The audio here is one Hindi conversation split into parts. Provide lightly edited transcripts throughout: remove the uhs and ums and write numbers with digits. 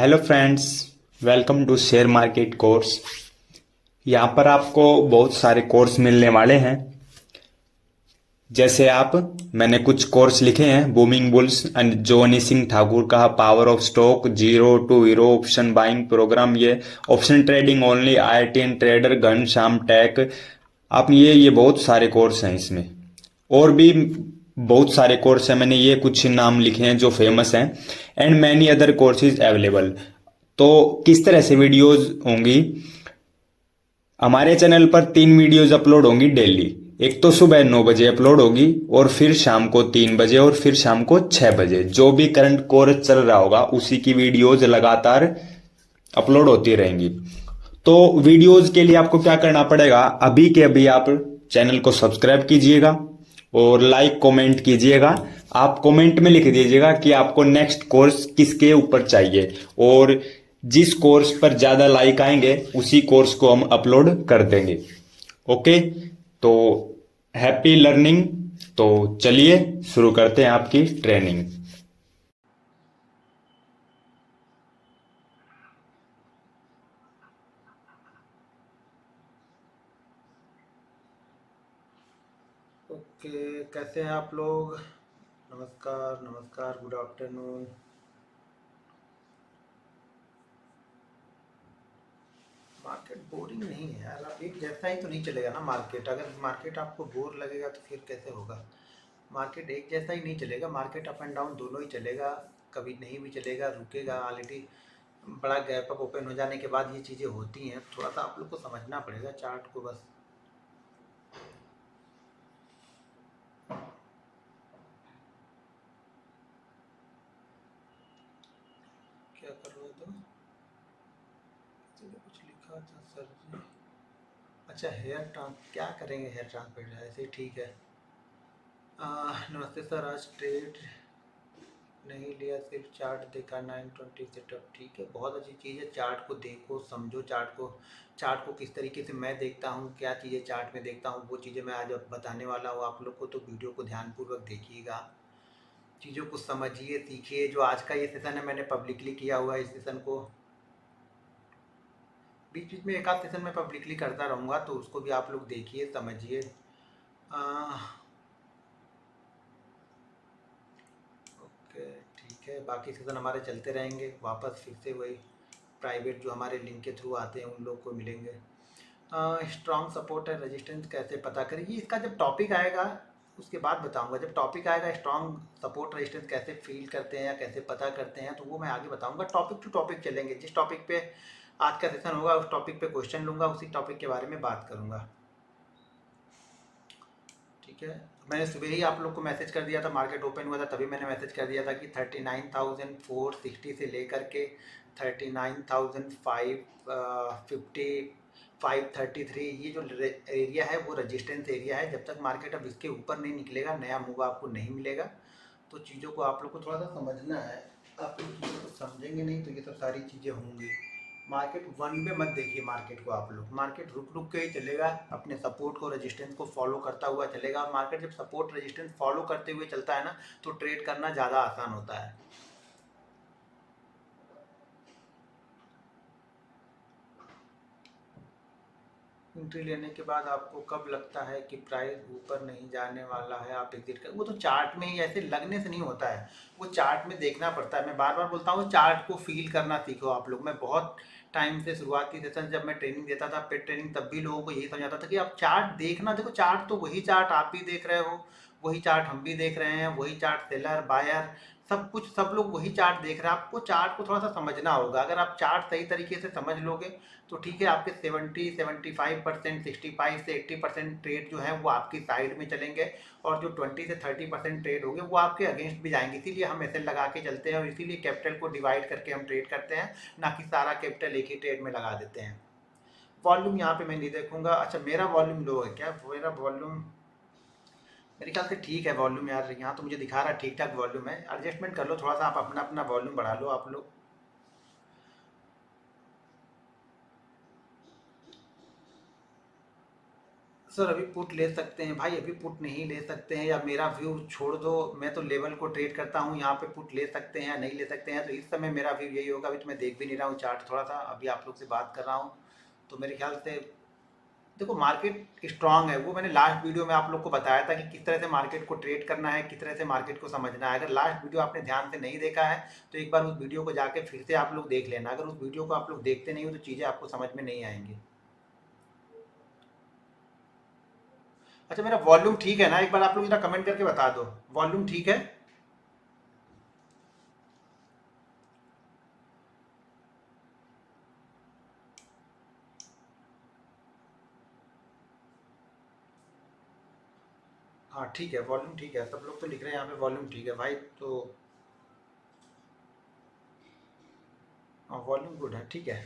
Hello friends, welcome to share market course. यहाँ पर आपको बहुत सारे कोर्स मिलने वाले हैं। जैसे मैंने कुछ कोर्स लिखे हैं। Booming bulls and Jony Singh Thakur का power of stock, zero to hero option buying program, ये option trading only, IITN trader, Ghanshyam tech. आप ये बहुत सारे कोर्स हैं इसमें। और भी बहुत सारे कोर्स हैं, मैंने ये कुछ नाम लिखे हैं जो फेमस हैं। And many other courses available. तो किस तरह से वीडियोस होंगी? हमारे चैनल पर 3 वीडियोस अपलोड होंगी डेली। एक तो सुबह 9 बजे अपलोड होगी, और फिर शाम को 3 बजे, और फिर शाम को 6 बजे। जो भी करंट कोर्स चल रहा होगा उसी की वीडियोस लगातार अपलोड होती रहेंगी। तो वीडियोस के लिए आपको क्या करना पड़ेगा? अभी के अभी आप चैनल को सब्सक्राइब कीजिएगा और लाइक कमेंट कीजिएगा। आप कमेंट में लिख दीजिएगा कि आपको नेक्स्ट कोर्स किसके ऊपर चाहिए, और जिस कोर्स पर ज़्यादा लाइक आएंगे उसी कोर्स को हम अपलोड कर देंगे। ओके, तो हैप्पी लर्निंग। तो चलिए शुरू करते हैं आपकी ट्रेनिंग। ओके, कैसे हैं आप लोग? नमस्कार नमस्कार, गुड आफ्टरनून। मार्केट बोरिंग नहीं है यार। आप एक जैसा ही तो नहीं चलेगा ना मार्केट। अगर मार्केट आपको बोर लगेगा तो फिर कैसे होगा? मार्केट एक जैसा ही नहीं चलेगा। मार्केट अप एंड डाउन दोनों ही चलेगा। कभी नहीं भी चलेगा, रुकेगा। ऑलरेडी बड़ा गैप अप ओपन हो जाने के बाद ये चीज़ें होती हैं। थोड़ा सा आप लोग को समझना पड़ेगा चार्ट को बस। क्या कर रहे हो? तो कुछ लिखा था सर जी। अच्छा, हेयर ट्रांस क्या करेंगे? हेयर ट्रांसप्लांट ऐसे ही ठीक है। नमस्ते सर, आज ट्रेड नहीं लिया, सिर्फ चार्ट देखा। 920 सेटअप ठीक है, बहुत अच्छी चीज़ है। चार्ट को देखो, समझो चार्ट को किस तरीके से मैं देखता हूँ, क्या चीज़ें चार्ट में देखता हूँ, वो चीज़ें मैं आज बताने वाला हूँ आप लोग को। तो वीडियो को ध्यानपूर्वक देखिएगा, चीज़ों को समझिए, सीखिए। जो आज का ये सेशन है मैंने पब्लिकली किया हुआ है। इस सेशन को बीच बीच में एक आध सेशन में पब्लिकली करता रहूँगा, तो उसको भी आप लोग देखिए, समझिए। ओके, ठीक है। बाकी सेशन हमारे चलते रहेंगे। वापस फिर से वही प्राइवेट जो हमारे लिंक के थ्रू आते हैं उन लोग को मिलेंगे। स्ट्रॉन्ग सपोर्ट है, रेजिस्टेंस कैसे पता करें, ये इसका जब टॉपिक आएगा उसके बाद बताऊंगा। जब टॉपिक आएगा स्ट्रॉन्ग सपोर्ट रेजिस्टेंस कैसे फील करते हैं या कैसे पता करते हैं, तो वो मैं आगे बताऊंगा। टॉपिक टू टॉपिक चलेंगे। जिस टॉपिक पे आज का सेशन होगा उस टॉपिक पे क्वेश्चन लूंगा, उसी टॉपिक के बारे में बात करूंगा। ठीक है। मैंने सुबह ही आप लोग को मैसेज कर दिया था, मार्केट ओपन हुआ था तभी मैंने मैसेज कर दिया था कि 39,460 से लेकर के 39,533 ये जो एरिया है वो रजिस्टेंस एरिया है। जब तक मार्केट अब इसके ऊपर नहीं निकलेगा, नया मूव आपको नहीं मिलेगा। तो चीज़ों को आप लोग को थोड़ा सा समझना है। आप लोग चीज़ों को समझेंगे नहीं तो ये सब सारी चीज़ें होंगी। मार्केट वन पे मत देखिए मार्केट को आप लोग। मार्केट रुक रुक के ही चलेगा, अपने सपोर्ट को रेजिस्टेंस को फॉलो करता हुआ चलेगा। मार्केट जब सपोर्ट रेजिस्टेंस फॉलो करते हुए चलता है ना, तो ट्रेड करना ज़्यादा आसान होता है। एंट्री लेने के बाद आपको कब लगता है कि प्राइस ऊपर नहीं जाने वाला है, आप एग्जिट कर? वो तो चार्ट में ही ऐसे लगने से नहीं होता है, वो चार्ट में देखना पड़ता है। मैं बार बार बोलता हूँ, चार्ट को फील करना सीखो आप लोग। मैं बहुत टाइम से शुरुआती सेशन जब मैं ट्रेनिंग देता था, पेड ट्रेनिंग, तब भी लोगों को यही समझाता था कि आप चार्ट देखना। देखो, चार्ट तो वही चार्ट आप भी देख रहे हो, वही चार्ट हम भी देख रहे हैं, वही चार्ट सेलर बायर सब कुछ, सब लोग वही चार्ट देख रहे हैं। आपको चार्ट को थोड़ा सा समझना होगा। अगर आप चार्ट सही तरीके से समझ लोगे तो ठीक है, आपके 70-75%, 65 से 80% ट्रेड जो है वो आपकी साइड में चलेंगे, और जो 20 से 30% ट्रेड होंगे वो आपके अगेंस्ट भी जाएंगे। इसीलिए हम ऐसे लगा के चलते हैं, और इसीलिए कैपिटल को डिवाइड करके हम ट्रेड करते हैं, ना कि सारा कैपिटल एक ही ट्रेड में लगा देते हैं। वॉल्यूम यहाँ पे मैं नहीं देखूंगा। अच्छा, मेरा वॉल्यूम लो है क्या? मेरा वॉल्यूम मेरे ख्याल से ठीक है वॉल्यूम यार। यहाँ तो मुझे दिखा रहा है ठीक ठाक वॉल्यूम है। एडजस्टमेंट कर लो थोड़ा सा, आप अपना अपना वॉल्यूम बढ़ा लो आप लोग। सर अभी पुट ले सकते हैं भाई, अभी पुट नहीं ले सकते हैं, या मेरा व्यू छोड़ दो, मैं तो लेवल को ट्रेड करता हूँ, यहाँ पे पुट ले सकते हैं या नहीं ले सकते हैं, तो इस समय मेरा व्यू यही होगा। अभी तो मैं देख भी नहीं रहा हूँ चार्ट, थोड़ा सा अभी आप लोग से बात कर रहा हूँ, तो मेरे ख्याल से देखो मार्केट स्ट्रांग है। वो मैंने लास्ट वीडियो में आप लोग को बताया था कि किस तरह से मार्केट को ट्रेड करना है, किस तरह से मार्केट को समझना है। अगर लास्ट वीडियो आपने ध्यान से नहीं देखा है तो एक बार उस वीडियो को जाके फिर से आप लोग देख लेना। अगर उस वीडियो को आप लोग देखते नहीं हो तो चीज़ें आपको समझ में नहीं आएंगी। अच्छा मेरा वॉल्यूम ठीक है ना, एक बार आप लोग जरा कमेंट करके बता दो, वॉल्यूम ठीक है? हाँ ठीक है, वॉल्यूम ठीक है, सब लोग तो लिख रहे हैं यहाँ पे वॉल्यूम ठीक है भाई, तो हाँ वॉल्यूम गुड है, ठीक है।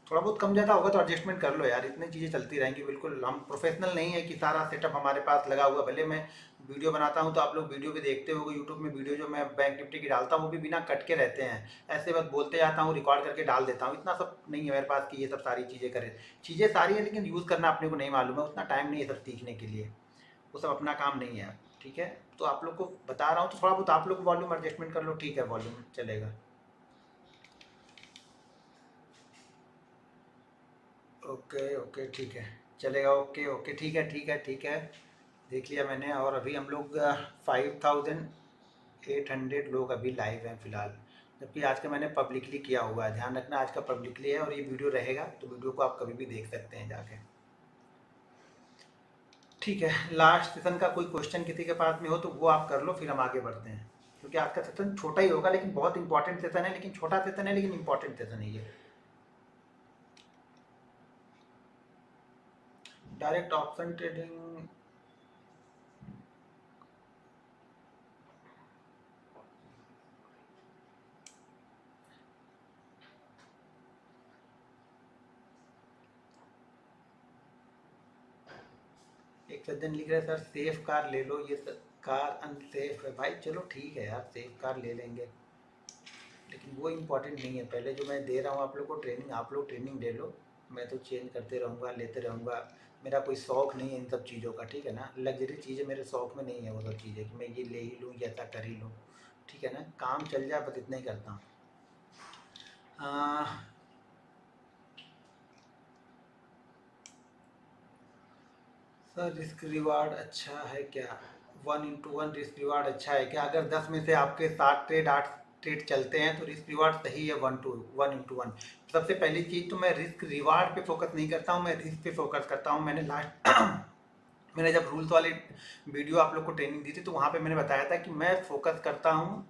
थोड़ा बहुत कम ज़्यादा होगा तो एडजस्टमेंट कर लो यार, इतनी चीज़ें चलती रहेंगी। बिल्कुल हम प्रोफेशनल नहीं है कि सारा सेटअप हमारे पास लगा हुआ। भले मैं वीडियो बनाता हूँ तो आप लोग वीडियो भी देखते हो, यूट्यूब में वीडियो जो मैं बैंक निफ्टी की डालता हूँ वो भी बिना कट के रहते हैं, ऐसे बस बोलते जाता हूँ, रिकॉर्ड करके डाल देता हूँ। इतना सब नहीं है मेरे पास कि ये सब सारी चीज़ें करें। चीज़ें सारी है लेकिन यूज़ करना अपने को नहीं मालूम है, उतना टाइम नहीं है सब सीखने के लिए, वो सब अपना काम नहीं है। ठीक है, तो आप लोग को बता रहा हूँ, तो थोड़ा बहुत आप लोग वॉल्यूम एडजस्टमेंट कर लो, ठीक है वॉल्यूम चलेगा। ओके ओके ठीक है, चलेगा, ओके ओके ठीक है ठीक है ठीक है, देख लिया मैंने। और अभी हम लोग 5800 लोग अभी लाइव हैं फिलहाल, जबकि आज का मैंने पब्लिकली किया हुआ है। ध्यान रखना आज का पब्लिकली है और ये वीडियो रहेगा, तो वीडियो को आप कभी भी देख सकते हैं जाके। ठीक है, लास्ट सेशन का कोई क्वेश्चन किसी के पास में हो तो वो आप कर लो, फिर हम आगे बढ़ते हैं। क्योंकि आज का सेशन छोटा ही होगा लेकिन बहुत इंपॉर्टेंट सेशन है, लेकिन छोटा सेशन है लेकिन इंपॉर्टेंट सेशन है ये। डायरेक्ट ऑप्शन ट्रेडिंग, एक सज्जन लिख रहे हैं सर सेफ कार ले लो, ये कार अनसेफ है। भाई चलो ठीक है यार, सेफ कार ले लेंगे, लेकिन वो इम्पोर्टेंट नहीं है। पहले जो मैं दे रहा हूँ आप लोग को ट्रेनिंग, आप लोग ट्रेनिंग ले लो, मैं तो चेंज करते रहूँगा, लेते रहूँगा। मेरा कोई शौक नहीं है इन सब चीज़ों का, ठीक है ना। लग्जरी चीज़ें मेरे शौक में नहीं है, वो सब चीज़ें कि मैं ये ले ही लूँ, ये ऐसा कर ही लूँ, ठीक है ना। काम चल जाए बस इतना ही करता हूँ। सर रिस्क रिवार्ड अच्छा है क्या? 1:1 रिस्क रिवार्ड अच्छा है क्या? अगर 10 में से आपके 7 ट्रेड 8 ट्रेड चलते हैं तो रिस्क रिवार्ड सही है, 1:1। सबसे पहली चीज़ तो मैं रिस्क रिवार्ड पे फोकस नहीं करता हूँ, मैं रिस्क पे फोकस करता हूँ। मैंने लास्ट मैंने जब रूल्स वाले वीडियो आप लोग को ट्रेनिंग दी थी तो वहाँ पे मैंने बताया था कि मैं फोकस करता हूँ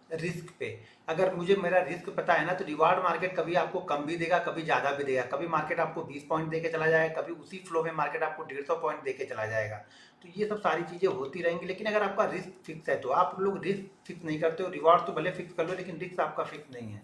रिस्क पे। अगर मुझे मेरा रिस्क पता है ना तो रिवार्ड मार्केट कभी आपको कम भी देगा, कभी ज़्यादा भी देगा। कभी मार्केट आपको 20 पॉइंट दे के चला जाएगा, कभी उसी फ्लो में मार्केट आपको 150 पॉइंट दे के चला जाएगा। तो ये सब सारी चीज़ें होती रहेंगी, लेकिन अगर आपका रिस्क फिक्स है तो आप लोग रिस्क फिक्स नहीं करते हो। रिवार्ड तो भले फिक्स कर लो लेकिन रिस्क आपका फिक्स नहीं है।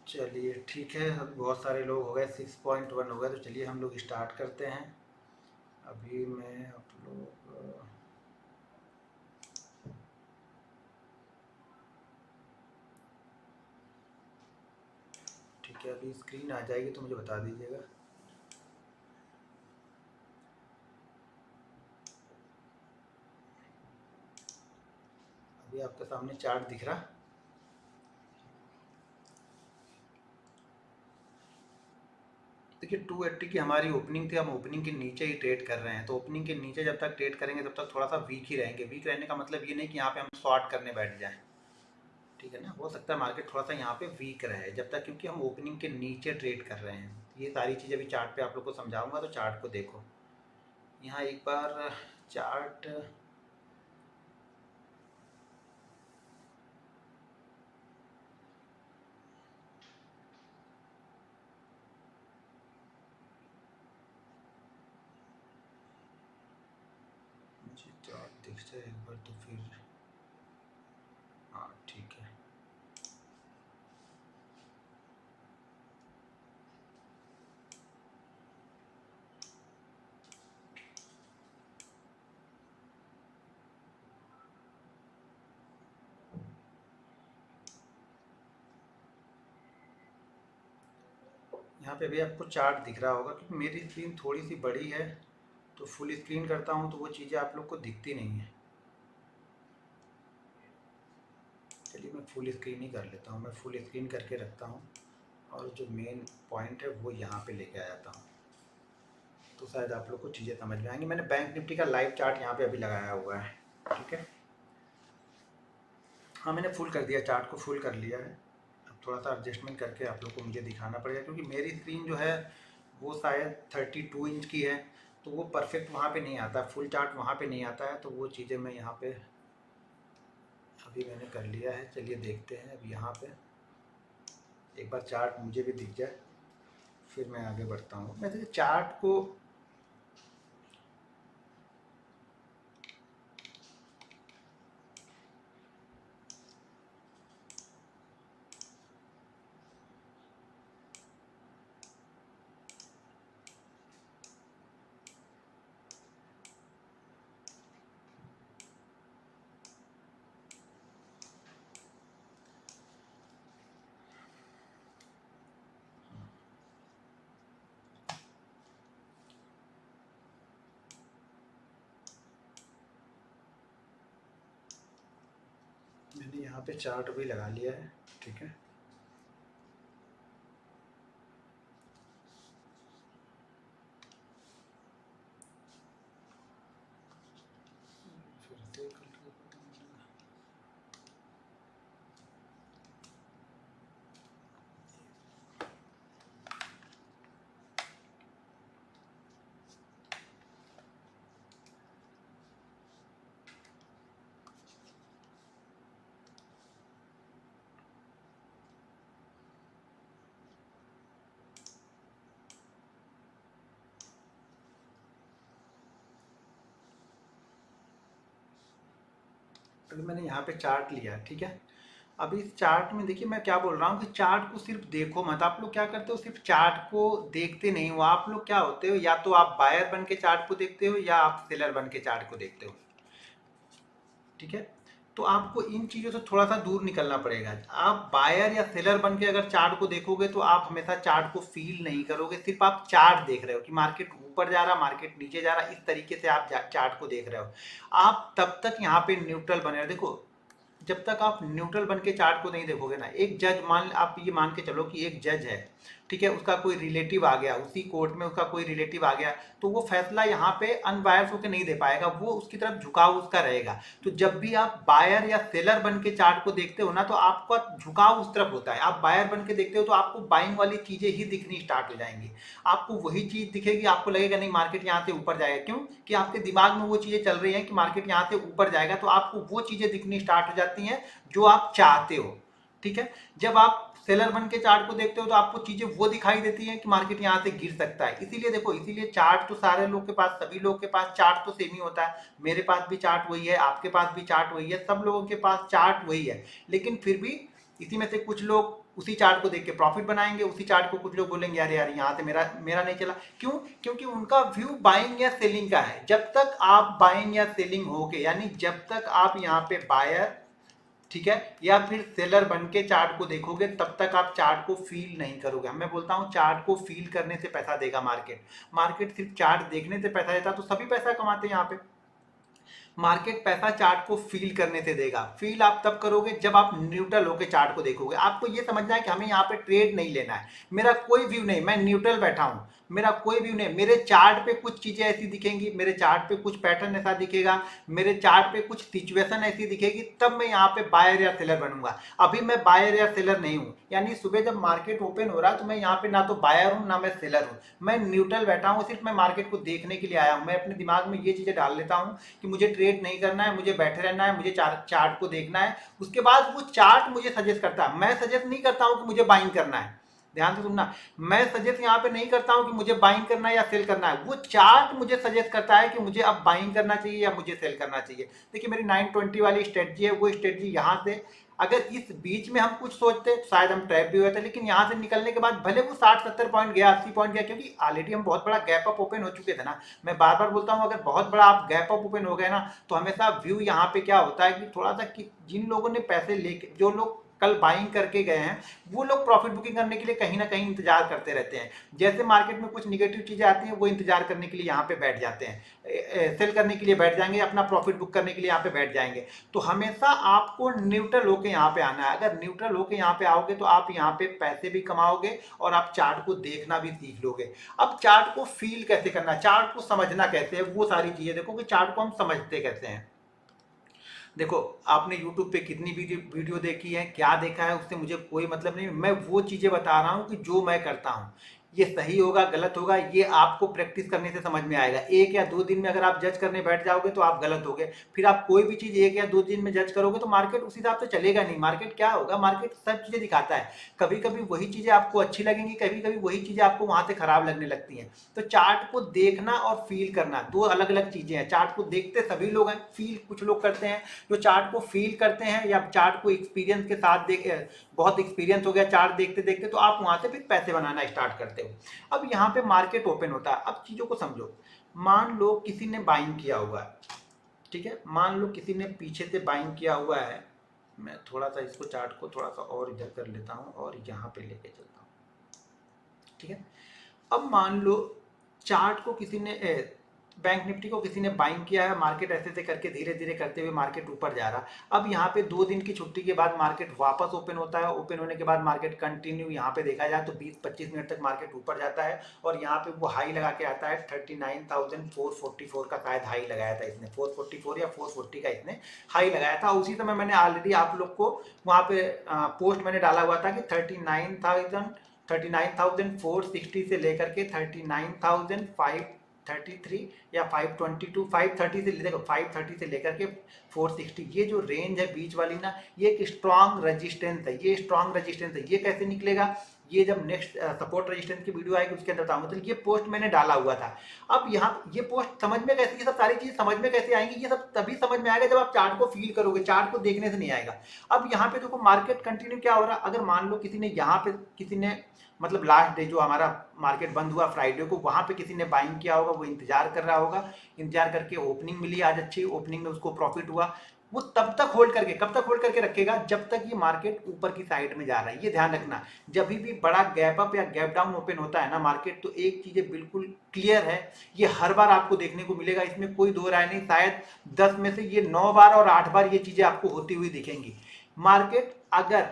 चलिए ठीक है, अब बहुत सारे लोग हो गए, 6.1 हो गए, तो चलिए हम लोग स्टार्ट करते हैं। अभी मैं आप लोग ठीक है, अभी स्क्रीन आ जाएगी तो मुझे बता दीजिएगा। अभी आपके सामने चार्ट दिख रहा। देखिए 280 की हमारी ओपनिंग थी, हम ओपनिंग के नीचे ही ट्रेड कर रहे हैं, तो ओपनिंग के नीचे जब तक ट्रेड करेंगे तब तक थोड़ा सा वीक ही रहेंगे। वीक रहने का मतलब ये नहीं कि यहाँ पे हम शॉर्ट करने बैठ जाएं, ठीक है ना। हो सकता है मार्केट थोड़ा सा यहाँ पे वीक रहे जब तक, क्योंकि हम ओपनिंग के नीचे ट्रेड कर रहे हैं। ये सारी चीज़ें अभी चार्ट पे आप लोग को समझाऊंगा, तो चार्ट को देखो यहाँ एक बार चार्ट। मुझे चार्ट दिख जाए एक बार तो फिर, हाँ ठीक है। यहाँ पे भी आपको चार्ट दिख रहा होगा, क्योंकि मेरी स्क्रीन थोड़ी सी बड़ी है तो फुल स्क्रीन करता हूँ तो वो चीज़ें आप लोग को दिखती नहीं है। चलिए मैं फुल स्क्रीन ही कर लेता हूँ, मैं फुल स्क्रीन करके रखता हूँ और जो मेन पॉइंट है वो यहाँ पे लेके आ जाता हूँ, तो शायद आप लोग को चीज़ें समझ में आएंगी। मैंने बैंक निफ्टी का लाइव चार्ट यहाँ पे अभी लगाया हुआ है, ठीक है। हाँ, मैंने फुल कर दिया, चार्ट को फुल कर लिया है। अब थोड़ा सा एडजस्टमेंट करके आप लोग को मुझे दिखाना पड़ेगा, क्योंकि मेरी स्क्रीन जो है वो शायद 32 इंच की है, तो वो परफेक्ट वहाँ पे नहीं आता, फुल चार्ट वहाँ पे नहीं आता है, तो वो चीज़ें मैं यहाँ पे अभी मैंने कर लिया है। चलिए देखते हैं अब यहाँ पे एक बार चार्ट मुझे भी दिख जाए, फिर मैं आगे बढ़ता हूँ। मैं तो चार्ट को मैंने यहाँ पे चार्ट भी लगा लिया है, ठीक है। फिर से अभी मैंने यहाँ पे चार्ट लिया है, ठीक है। अभी इस चार्ट में देखिए मैं क्या बोल रहा हूँ कि चार्ट को सिर्फ देखो मत। आप लोग क्या करते हो, सिर्फ चार्ट को देखते नहीं हो। आप लोग क्या होते हो, या तो आप बायर बन के चार्ट को देखते हो या आप सेलर बन के चार्ट को देखते हो, ठीक है। तो आपको इन चीज़ों से थोड़ा सा दूर निकलना पड़ेगा। आप बायर या सेलर बन के अगर चार्ट को देखोगे तो आप हमेशा चार्ट को फील नहीं करोगे, सिर्फ आप चार्ट देख रहे हो कि मार्केट ऊपर जा रहा, मार्केट नीचे जा रहा, इस तरीके से आप चार्ट को देख रहे हो। आप तब तक यहाँ पे न्यूट्रल बने रहो। देखो, जब तक आप न्यूट्रल बन के चार्ट को नहीं देखोगे ना, एक जज आप ये मान के चलो कि एक जज है, ठीक है, उसका कोई रिलेटिव आ गया, उसी कोर्ट में उसका कोई रिलेटिव आ गया, तो वो फैसला यहाँ पे अनबायस होकर नहीं दे पाएगा, वो उसकी तरफ झुकाव उसका रहेगा। तो जब भी आप बायर या सेलर बन के चार्ट को देखते हो ना, तो आपका झुकाव उस तरफ होता है। आप बायर बन के देखते हो तो आपको बाइंग वाली चीजें ही दिखनी स्टार्ट हो जाएंगी, आपको वही चीज दिखेगी, आपको लगेगा नहीं मार्केट यहाँ से ऊपर जाएगा। क्यों कि आपके दिमाग में वो चीजें चल रही हैं कि मार्केट यहाँ से ऊपर जाएगा, तो आपको वो चीजें दिखनी स्टार्ट हो जाती हैं जो आप चाहते हो, ठीक है। जब आप सेलर बन के चार्ट को देखते हो तो आपको चीजें वो दिखाई देती हैं कि मार्केट यहाँ से गिर सकता है। इसीलिए देखो, इसीलिए चार्ट तो सारे लोग के पास, सभी लोग के पास चार्ट तो सेम ही होता है। मेरे पास भी चार्ट वही है, आपके पास भी चार्ट वही है, सब लोगों के पास चार्ट वही है। लेकिन फिर भी इसी में से कुछ लोग उसी चार्ट को देख के प्रॉफिट बनाएंगे, उसी चार्ट को कुछ लोग बोलेंगे यार यार यहाँ से मेरा नहीं चला। क्यों? क्योंकि उनका व्यू बाइंग या सेलिंग का है। जब तक आप बाइंग या सेलिंग होगे, यानी जब तक आप यहाँ पे बायर, ठीक है, या फिर सेलर बन के चार्ट को देखोगे, तब तक आप चार्ट को फील नहीं करोगे। मैं बोलता हूँ चार्ट को फील करने से पैसा देगा मार्केट। मार्केट सिर्फ चार्ट देखने से पैसा देता तो सभी पैसा कमाते हैं यहाँ पे। मार्केट पैसा चार्ट को फील करने से देगा। फील आप तब करोगे जब आप न्यूट्रल होकर चार्ट को देखोगे। आपको ये समझना है कि हमें यहाँ पे ट्रेड नहीं लेना है, मेरा कोई व्यू नहीं, मैं न्यूट्रल बैठा हूँ, मेरा कोई व्यू नहीं। मेरे चार्ट पे कुछ चीजें ऐसी दिखेंगी, मेरे चार्ट पे कुछ पैटर्न ऐसा दिखेगा, मेरे चार्ट पे कुछ सिचुएशन ऐसी दिखेगी, तब मैं यहाँ पे बायर या सेलर बनूंगा। अभी मैं बायर या सेलर नहीं हूँ, यानी सुबह जब मार्केट ओपन हो रहा है तो मैं यहाँ पे ना तो बायर हूँ ना मैं सेलर हूँ, मैं न्यूट्रल बैठा हूँ। सिर्फ मैं मार्केट को देखने के लिए आया हूँ। मैं अपने दिमाग में ये चीजें डाल लेता हूँ कि मुझे ट्रेड नहीं करना है, मुझे बैठे रहना है, मुझे चार्ट को देखना है। उसके बाद वो चार्ट मुझे सजेस्ट करता है। मैं सजेस्ट नहीं करता हूँ कि मुझे बाइंग करना है, ध्यान से सुनना। मैं सजेस्ट यहाँ पे नहीं करता हूँ कि मुझे बाइंग करना है या सेल करना है। वो चार्ट मुझे सजेस्ट करता है कि मुझे अब बाइंग करना चाहिए या मुझे सेल करना चाहिए। देखिए मेरी 920 वाली स्ट्रेटजी है, वो स्ट्रेटजी यहाँ से, अगर इस बीच में हम कुछ सोचते तो शायद हम ट्रैप भी हुए थे, लेकिन यहाँ से निकलने के बाद भले वो 60-70 पॉइंट गया, 80 पॉइंट गया, क्योंकि ऑलरेडी हम बहुत बड़ा गैप अप ओपन हो चुके थे ना। मैं बार बार बोलता हूँ, अगर बहुत बड़ा आप गैप अप ओपन हो गए ना, तो हमेशा व्यू यहाँ पे क्या होता है कि थोड़ा सा, कि जिन लोगों ने पैसे लेके, जो लोग कल बाइंग करके गए हैं, वो लोग प्रॉफिट बुकिंग करने के लिए कहीं ना कहीं इंतजार करते रहते हैं। जैसे मार्केट में कुछ निगेटिव चीजें आती हैं, वो इंतजार करने के लिए यहाँ पे बैठ जाते हैं, सेल करने के लिए बैठ जाएंगे, अपना प्रॉफिट बुक करने के लिए यहाँ पे बैठ जाएंगे। तो हमेशा आपको न्यूट्रल होके यहाँ पे आना है। अगर न्यूट्रल होके यहाँ पे आओगे तो आप यहाँ पे पैसे भी कमाओगे और आप चार्ट को देखना भी सीख लोगे। अब चार्ट को फील कैसे करना, चार्ट को समझना कैसे है, वो सारी चीजें देखो कि चार्ट को हम समझते कैसे हैं। देखो, आपने YouTube पे कितनी वीडियो देखी है, क्या देखा है, उससे मुझे कोई मतलब नहीं। मैं वो चीजें बता रहा हूँ कि जो मैं करता हूँ। ये सही होगा गलत होगा ये आपको प्रैक्टिस करने से समझ में आएगा। 1 या 2 दिन में अगर आप जज करने बैठ जाओगे तो आप गलत होगे। फिर आप कोई भी चीज 1 या 2 दिन में जज करोगे तो मार्केट उस हिसाब से चलेगा नहीं। मार्केट क्या होगा, मार्केट सब चीजें दिखाता है। कभी कभी वही चीजें आपको अच्छी लगेंगी, कभी कभी वही चीजें आपको वहां से खराब लगने लगती हैं। तो चार्ट को देखना और फील करना 2 अलग अलग चीजें हैं। चार्ट को देखते सभी लोग हैं, फील कुछ लोग करते हैं। जो चार्ट को फील करते हैं या चार्ट को एक्सपीरियंस के साथ बहुत एक्सपीरियंस हो गया चार्ट देखते देखते, तो आप वहां से फिर पैसे बनाना स्टार्ट करते हो। अब यहाँ पे मार्केट ओपन होता है। अब चीजों को समझो। मान लो किसी ने बाइंग किया हुआ है, ठीक है, मान लो किसी ने पीछे से बाइंग किया हुआ है। मैं थोड़ा सा इसको चार्ट को थोड़ा सा और इधर कर लेता हूँ और यहाँ पे लेके चलता हूँ, ठीक है। अब मान लो चार्ट को किसी ने बैंक निफ्टी को किसी ने बाइंग किया है, मार्केट ऐसे ऐसे करके धीरे धीरे करते हुए मार्केट ऊपर जा रहा। अब यहाँ पे 2 दिन की छुट्टी के बाद मार्केट वापस ओपन होता है। ओपन होने के बाद मार्केट कंटिन्यू यहाँ पे देखा जाए तो 20-25 मिनट तक मार्केट ऊपर जाता है और यहाँ पे वो हाई लगा के आता है 39,444 का शायद हाई लगाया था इसने, 444 या 440 का इसने हाई लगाया था। उसी समय मैंने ऑलरेडी आप लोग को वहाँ पे पोस्ट मैंने डाला हुआ था कि 39,460 से लेकर के 39,533 या 522 530 से देखो 530 से लेकर के 460, ये जो रेंज है बीच वाली ना, ये एक स्ट्रॉन्ग रेजिस्टेंस है। ये स्ट्रॉन्ग रेजिस्टेंस है। ये कैसे निकलेगा, ये जब नेक्स्ट सपोर्ट रेजिस्टेंस की वीडियो आएगी उसके अंदर बताऊंगा। तो ये पोस्ट मैंने डाला हुआ था। अब यहाँ ये पोस्ट समझ में कैसे, ये सब सारी चीज समझ में कैसे आएंगी, ये सब तभी समझ में आएगा जब आप चार्ट को फील करोगे। चार्ट को देखने से नहीं आएगा। अब यहाँ पे देखो मार्केट कंटिन्यू क्या हो रहा है। अगर मान लो किसी ने यहाँ पे किसी ने मतलब लास्ट डे जो हमारा मार्केट बंद हुआ फ्राइडे को, वहां पे किसी ने बाइंग किया होगा, वो इंतजार कर रहा होगा, इंतजार करके ओपनिंग मिली आज अच्छी, ओपनिंग में उसको प्रॉफिट हुआ। वो तब तक होल्ड करके, कब तक होल्ड करके रखेगा, जब तक ये मार्केट ऊपर की साइड में जा रहा है। ये ध्यान रखना, जब भी बड़ा गैप अप या गैप डाउन ओपन होता है ना मार्केट, तो एक चीज बिल्कुल क्लियर है, ये हर बार आपको देखने को मिलेगा, इसमें कोई दो राय नहीं। शायद 10 में से ये 9 बार और 8 बार ये चीजें आपको होती हुई दिखेंगी। मार्केट अगर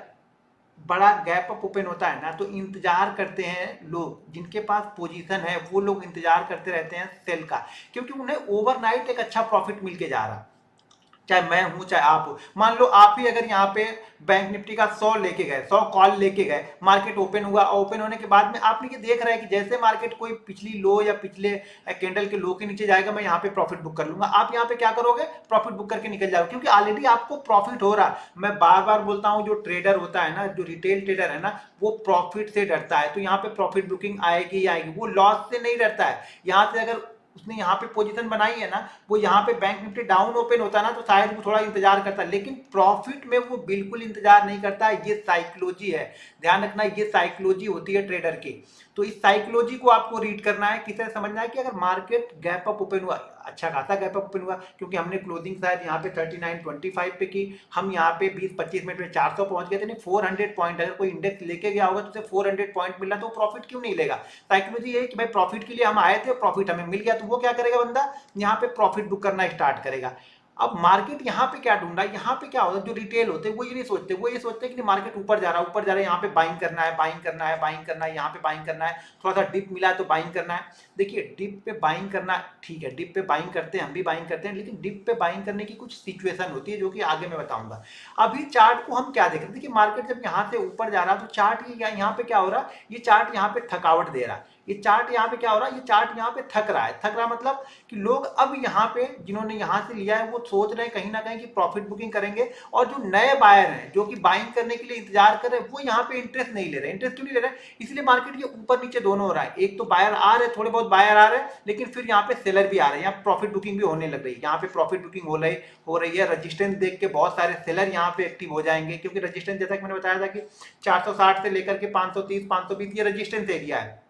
बड़ा गैप अप ओपन होता है ना, तो इंतजार करते हैं लोग, जिनके पास पोजीशन है वो लोग इंतजार करते रहते हैं सेल का, क्योंकि उन्हें ओवरनाइट एक अच्छा प्रॉफिट मिल के जा रहा। चाहे मैं हूं चाहे आप हो, मान लो आप ही अगर यहाँ पे बैंक निफ्टी का 100 लेके गए, 100 कॉल लेके गए, मार्केट ओपन हुआ, ओपन होने के बाद में आपने ये देख रहा है कि जैसे मार्केट कोई पिछली लो या पिछले कैंडल के लो के नीचे जाएगा, मैं यहाँ पे प्रॉफिट बुक कर लूंगा। आप यहाँ पे क्या करोगे, प्रॉफिट बुक करके निकल जाओगे, क्योंकि ऑलरेडी आपको प्रॉफिट हो रहा। मैं बार बार बोलता हूँ, जो ट्रेडर होता है ना, जो रिटेल ट्रेडर है ना, वो प्रॉफिट से डरता है। तो यहाँ पे प्रॉफिट बुकिंग आएगी ही आएगी, वो लॉस से नहीं डरता है। यहाँ से अगर उसने यहाँ पे पोजीशन बनाई है ना, वो यहाँ पे बैंक निफ्टी डाउन ओपन होता है ना, तो शायद वो थोड़ा इंतजार करता है, लेकिन प्रॉफिट में वो बिल्कुल इंतजार नहीं करता है। ये साइकोलॉजी है, ध्यान रखना, ये साइकोलॉजी होती है ट्रेडर की। तो इस साइकोलॉजी को आपको रीड करना है, किसे समझना है कि अगर मार्केट गैप अप ओपन हुआ, अच्छा खासा गैप अप ओपन हुआ, क्योंकि हमने क्लोजिंग शायद यहाँ पे 39.25 पे की, हम यहाँ पे 20-25 मिनट में 400 पहुंच गए थे। नहीं, 400 पॉइंट अगर कोई इंडेक्स लेके गया होगा तो उसे 400 पॉइंट मिला, तो प्रॉफिट क्यों नहीं लेगा। साइकोलॉजी ये है कि भाई प्रॉफिट के लिए हम आए थे, प्रॉफिट हमें मिल गया, तो वो क्या करेगा, बंदा यहाँ पे प्रॉफिट बुक करना स्टार्ट करेगा। अब मार्केट यहाँ पे क्या ढूंढ रहा है, यहाँ पे क्या होता है, जो रिटेल होते हैं वो ये नहीं सोचते, वो ये सोचते हैं कि मार्केट ऊपर जा रहा है, ऊपर जा रहा है, यहाँ पे बाइंग करना है, बाइंग करना है, बाइंग करना है, यहाँ पे बाइंग करना है, थोड़ा सा डिप मिला है तो बाइंग करना है। देखिए, डिप पे बाइंग करना ठीक है, डिप पे बाइंग करते हैं, हम भी बाइंग करते हैं, लेकिन डिप पे बाइंग करने की कुछ सिचुएशन होती है जो कि आगे मैं बताऊंगा। अभी चार्ट को हम क्या देख रहे हैं, देखिए मार्केट जब यहाँ से ऊपर जा रहा है तो चार्ट यहाँ पे क्या हो रहा है, ये चार्ट यहाँ पे थकावट दे रहा है। ये चार्ट यहाँ पे क्या हो रहा है, ये चार्ट यहाँ पे थक रहा है। थक रहा मतलब कि लोग अब यहाँ पे जिन्होंने यहाँ से लिया है वो सोच रहे हैं कहीं ना कहीं कि प्रॉफिट बुकिंग करेंगे, और जो नए बायर हैं जो कि बाइंग करने के लिए इंतजार कर रहे हैं वो यहाँ पे इंटरेस्ट नहीं ले रहे। इंटरेस्ट क्यों नहीं ले रहे, इसलिए मार्केट ये ऊपर नीचे दोनों हो रहा है। एक तो बायर आ रहे, थोड़े बहुत बायर आ रहे हैं, लेकिन फिर यहाँ पे सेलर भी आ रहे हैं, यहाँ प्रॉफिट बुकिंग भी होने लग रही है। यहाँ पे प्रॉफिट बुकिंग हो रही है। रजिस्टेंस देख के बहुत सारे सेलर यहाँ पे एक्टिव हो जाएंगे, क्योंकि रजिस्टेंस जैसा कि मैंने बताया था कि 460 से लेकर के 530 520 ये रजिस्टेंस एरिया है।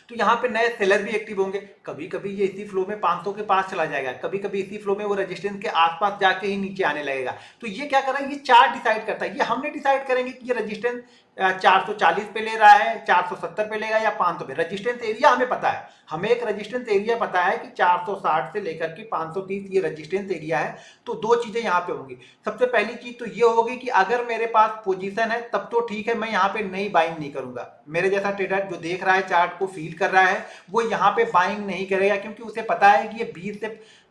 तो यहाँ पे नए सेलर भी एक्टिव होंगे। कभी कभी ये इसी फ्लो में 500 के पास चला जाएगा, कभी कभी इसी फ्लो में वो रेजिस्टेंस के आसपास जाके ही नीचे आने लगेगा। तो ये क्या कर रहा है, ये चार्ट डिसाइड करता है। ये हमने डिसाइड करेंगे कि ये रेजिस्टेंस 440 पे ले रहा है, 470 पे लेगा या 500 पे। रेजिस्टेंस एरिया हमें पता है, हमें एक रेजिस्टेंस एरिया पता है कि 460 से लेकर के 530 ये रेजिस्टेंस एरिया है। तो दो चीजें यहाँ पे होंगी। सबसे पहली चीज तो ये होगी कि अगर मेरे पास पोजीशन है तब तो ठीक है, मैं यहाँ पे नई बाइंग नहीं करूंगा। मेरे जैसा ट्रेडर जो देख रहा है, चार्ट को फील कर रहा है, वो यहाँ पे बाइंग नहीं करेगा, क्योंकि उसे पता है कि ये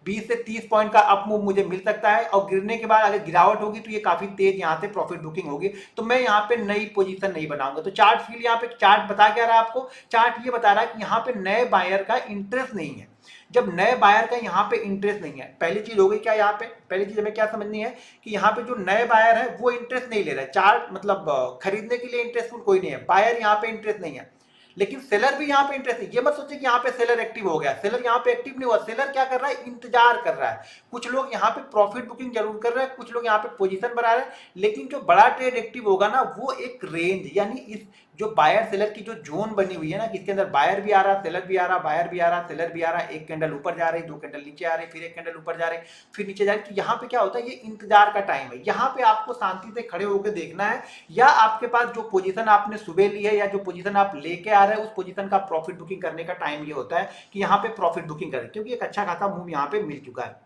20 से 30 पॉइंट का अप मूव मुझे मिल सकता है, और गिरने के बाद अगर गिरावट होगी तो ये काफी तेज यहाँ से प्रॉफिट बुकिंग होगी। तो मैं यहाँ पे नई पोजीशन नहीं बनाऊंगा। तो चार्ट फील, यहाँ पे चार्ट बता क्या रहा है आपको, चार्ट ये बता रहा है कि यहाँ पे नए बायर का इंटरेस्ट नहीं है। जब नए बायर का यहाँ पे इंटरेस्ट नहीं है, पहली चीज हो गई क्या, यहाँ पे पहली चीज हमें क्या समझनी है कि यहाँ पे जो नए बायर है वो इंटरेस्ट नहीं ले रहा है। चार्ट मतलब खरीदने के लिए इंटरेस्टफुल कोई नहीं है, बायर यहाँ पे इंटरेस्ट नहीं है, लेकिन सेलर भी यहाँ पे इंटरेस्ट नहीं। ये मत सोचिए कि यहाँ पे सेलर एक्टिव हो गया, सेलर यहाँ पे एक्टिव नहीं हुआ। सेलर क्या कर रहा है, इंतजार कर रहा है। कुछ लोग यहाँ पे प्रॉफिट बुकिंग जरूर कर रहे हैं, कुछ लोग यहाँ पे पोजीशन बना रहे हैं, लेकिन जो बड़ा ट्रेड एक्टिव होगा ना, वो एक रेंज, यानी इस जो बायर सेलर की जो जोन बनी हुई है ना, इसके अंदर बायर भी आ रहा, सेलर भी आ रहा, बायर भी आ रहा, सेलर भी आ रहा, एक कैंडल ऊपर जा रही, दो कैंडल नीचे आ रही, फिर एक कैंडल ऊपर जा रही, फिर नीचे जा रही। तो यहाँ पे क्या होता है, ये इंतजार का टाइम है। यहाँ पे आपको शांति से खड़े होकर देखना है, या आपके पास जो पोजीशन आपने सुबह ली है या जो पोजीशन आप लेके आ रहे हैं, उस पोजीशन का प्रॉफिट बुकिंग करने का टाइम ये होता है कि यहाँ पे प्रॉफिट बुकिंग करें, क्योंकि एक अच्छा खासा मूव यहाँ पे मिल चुका है।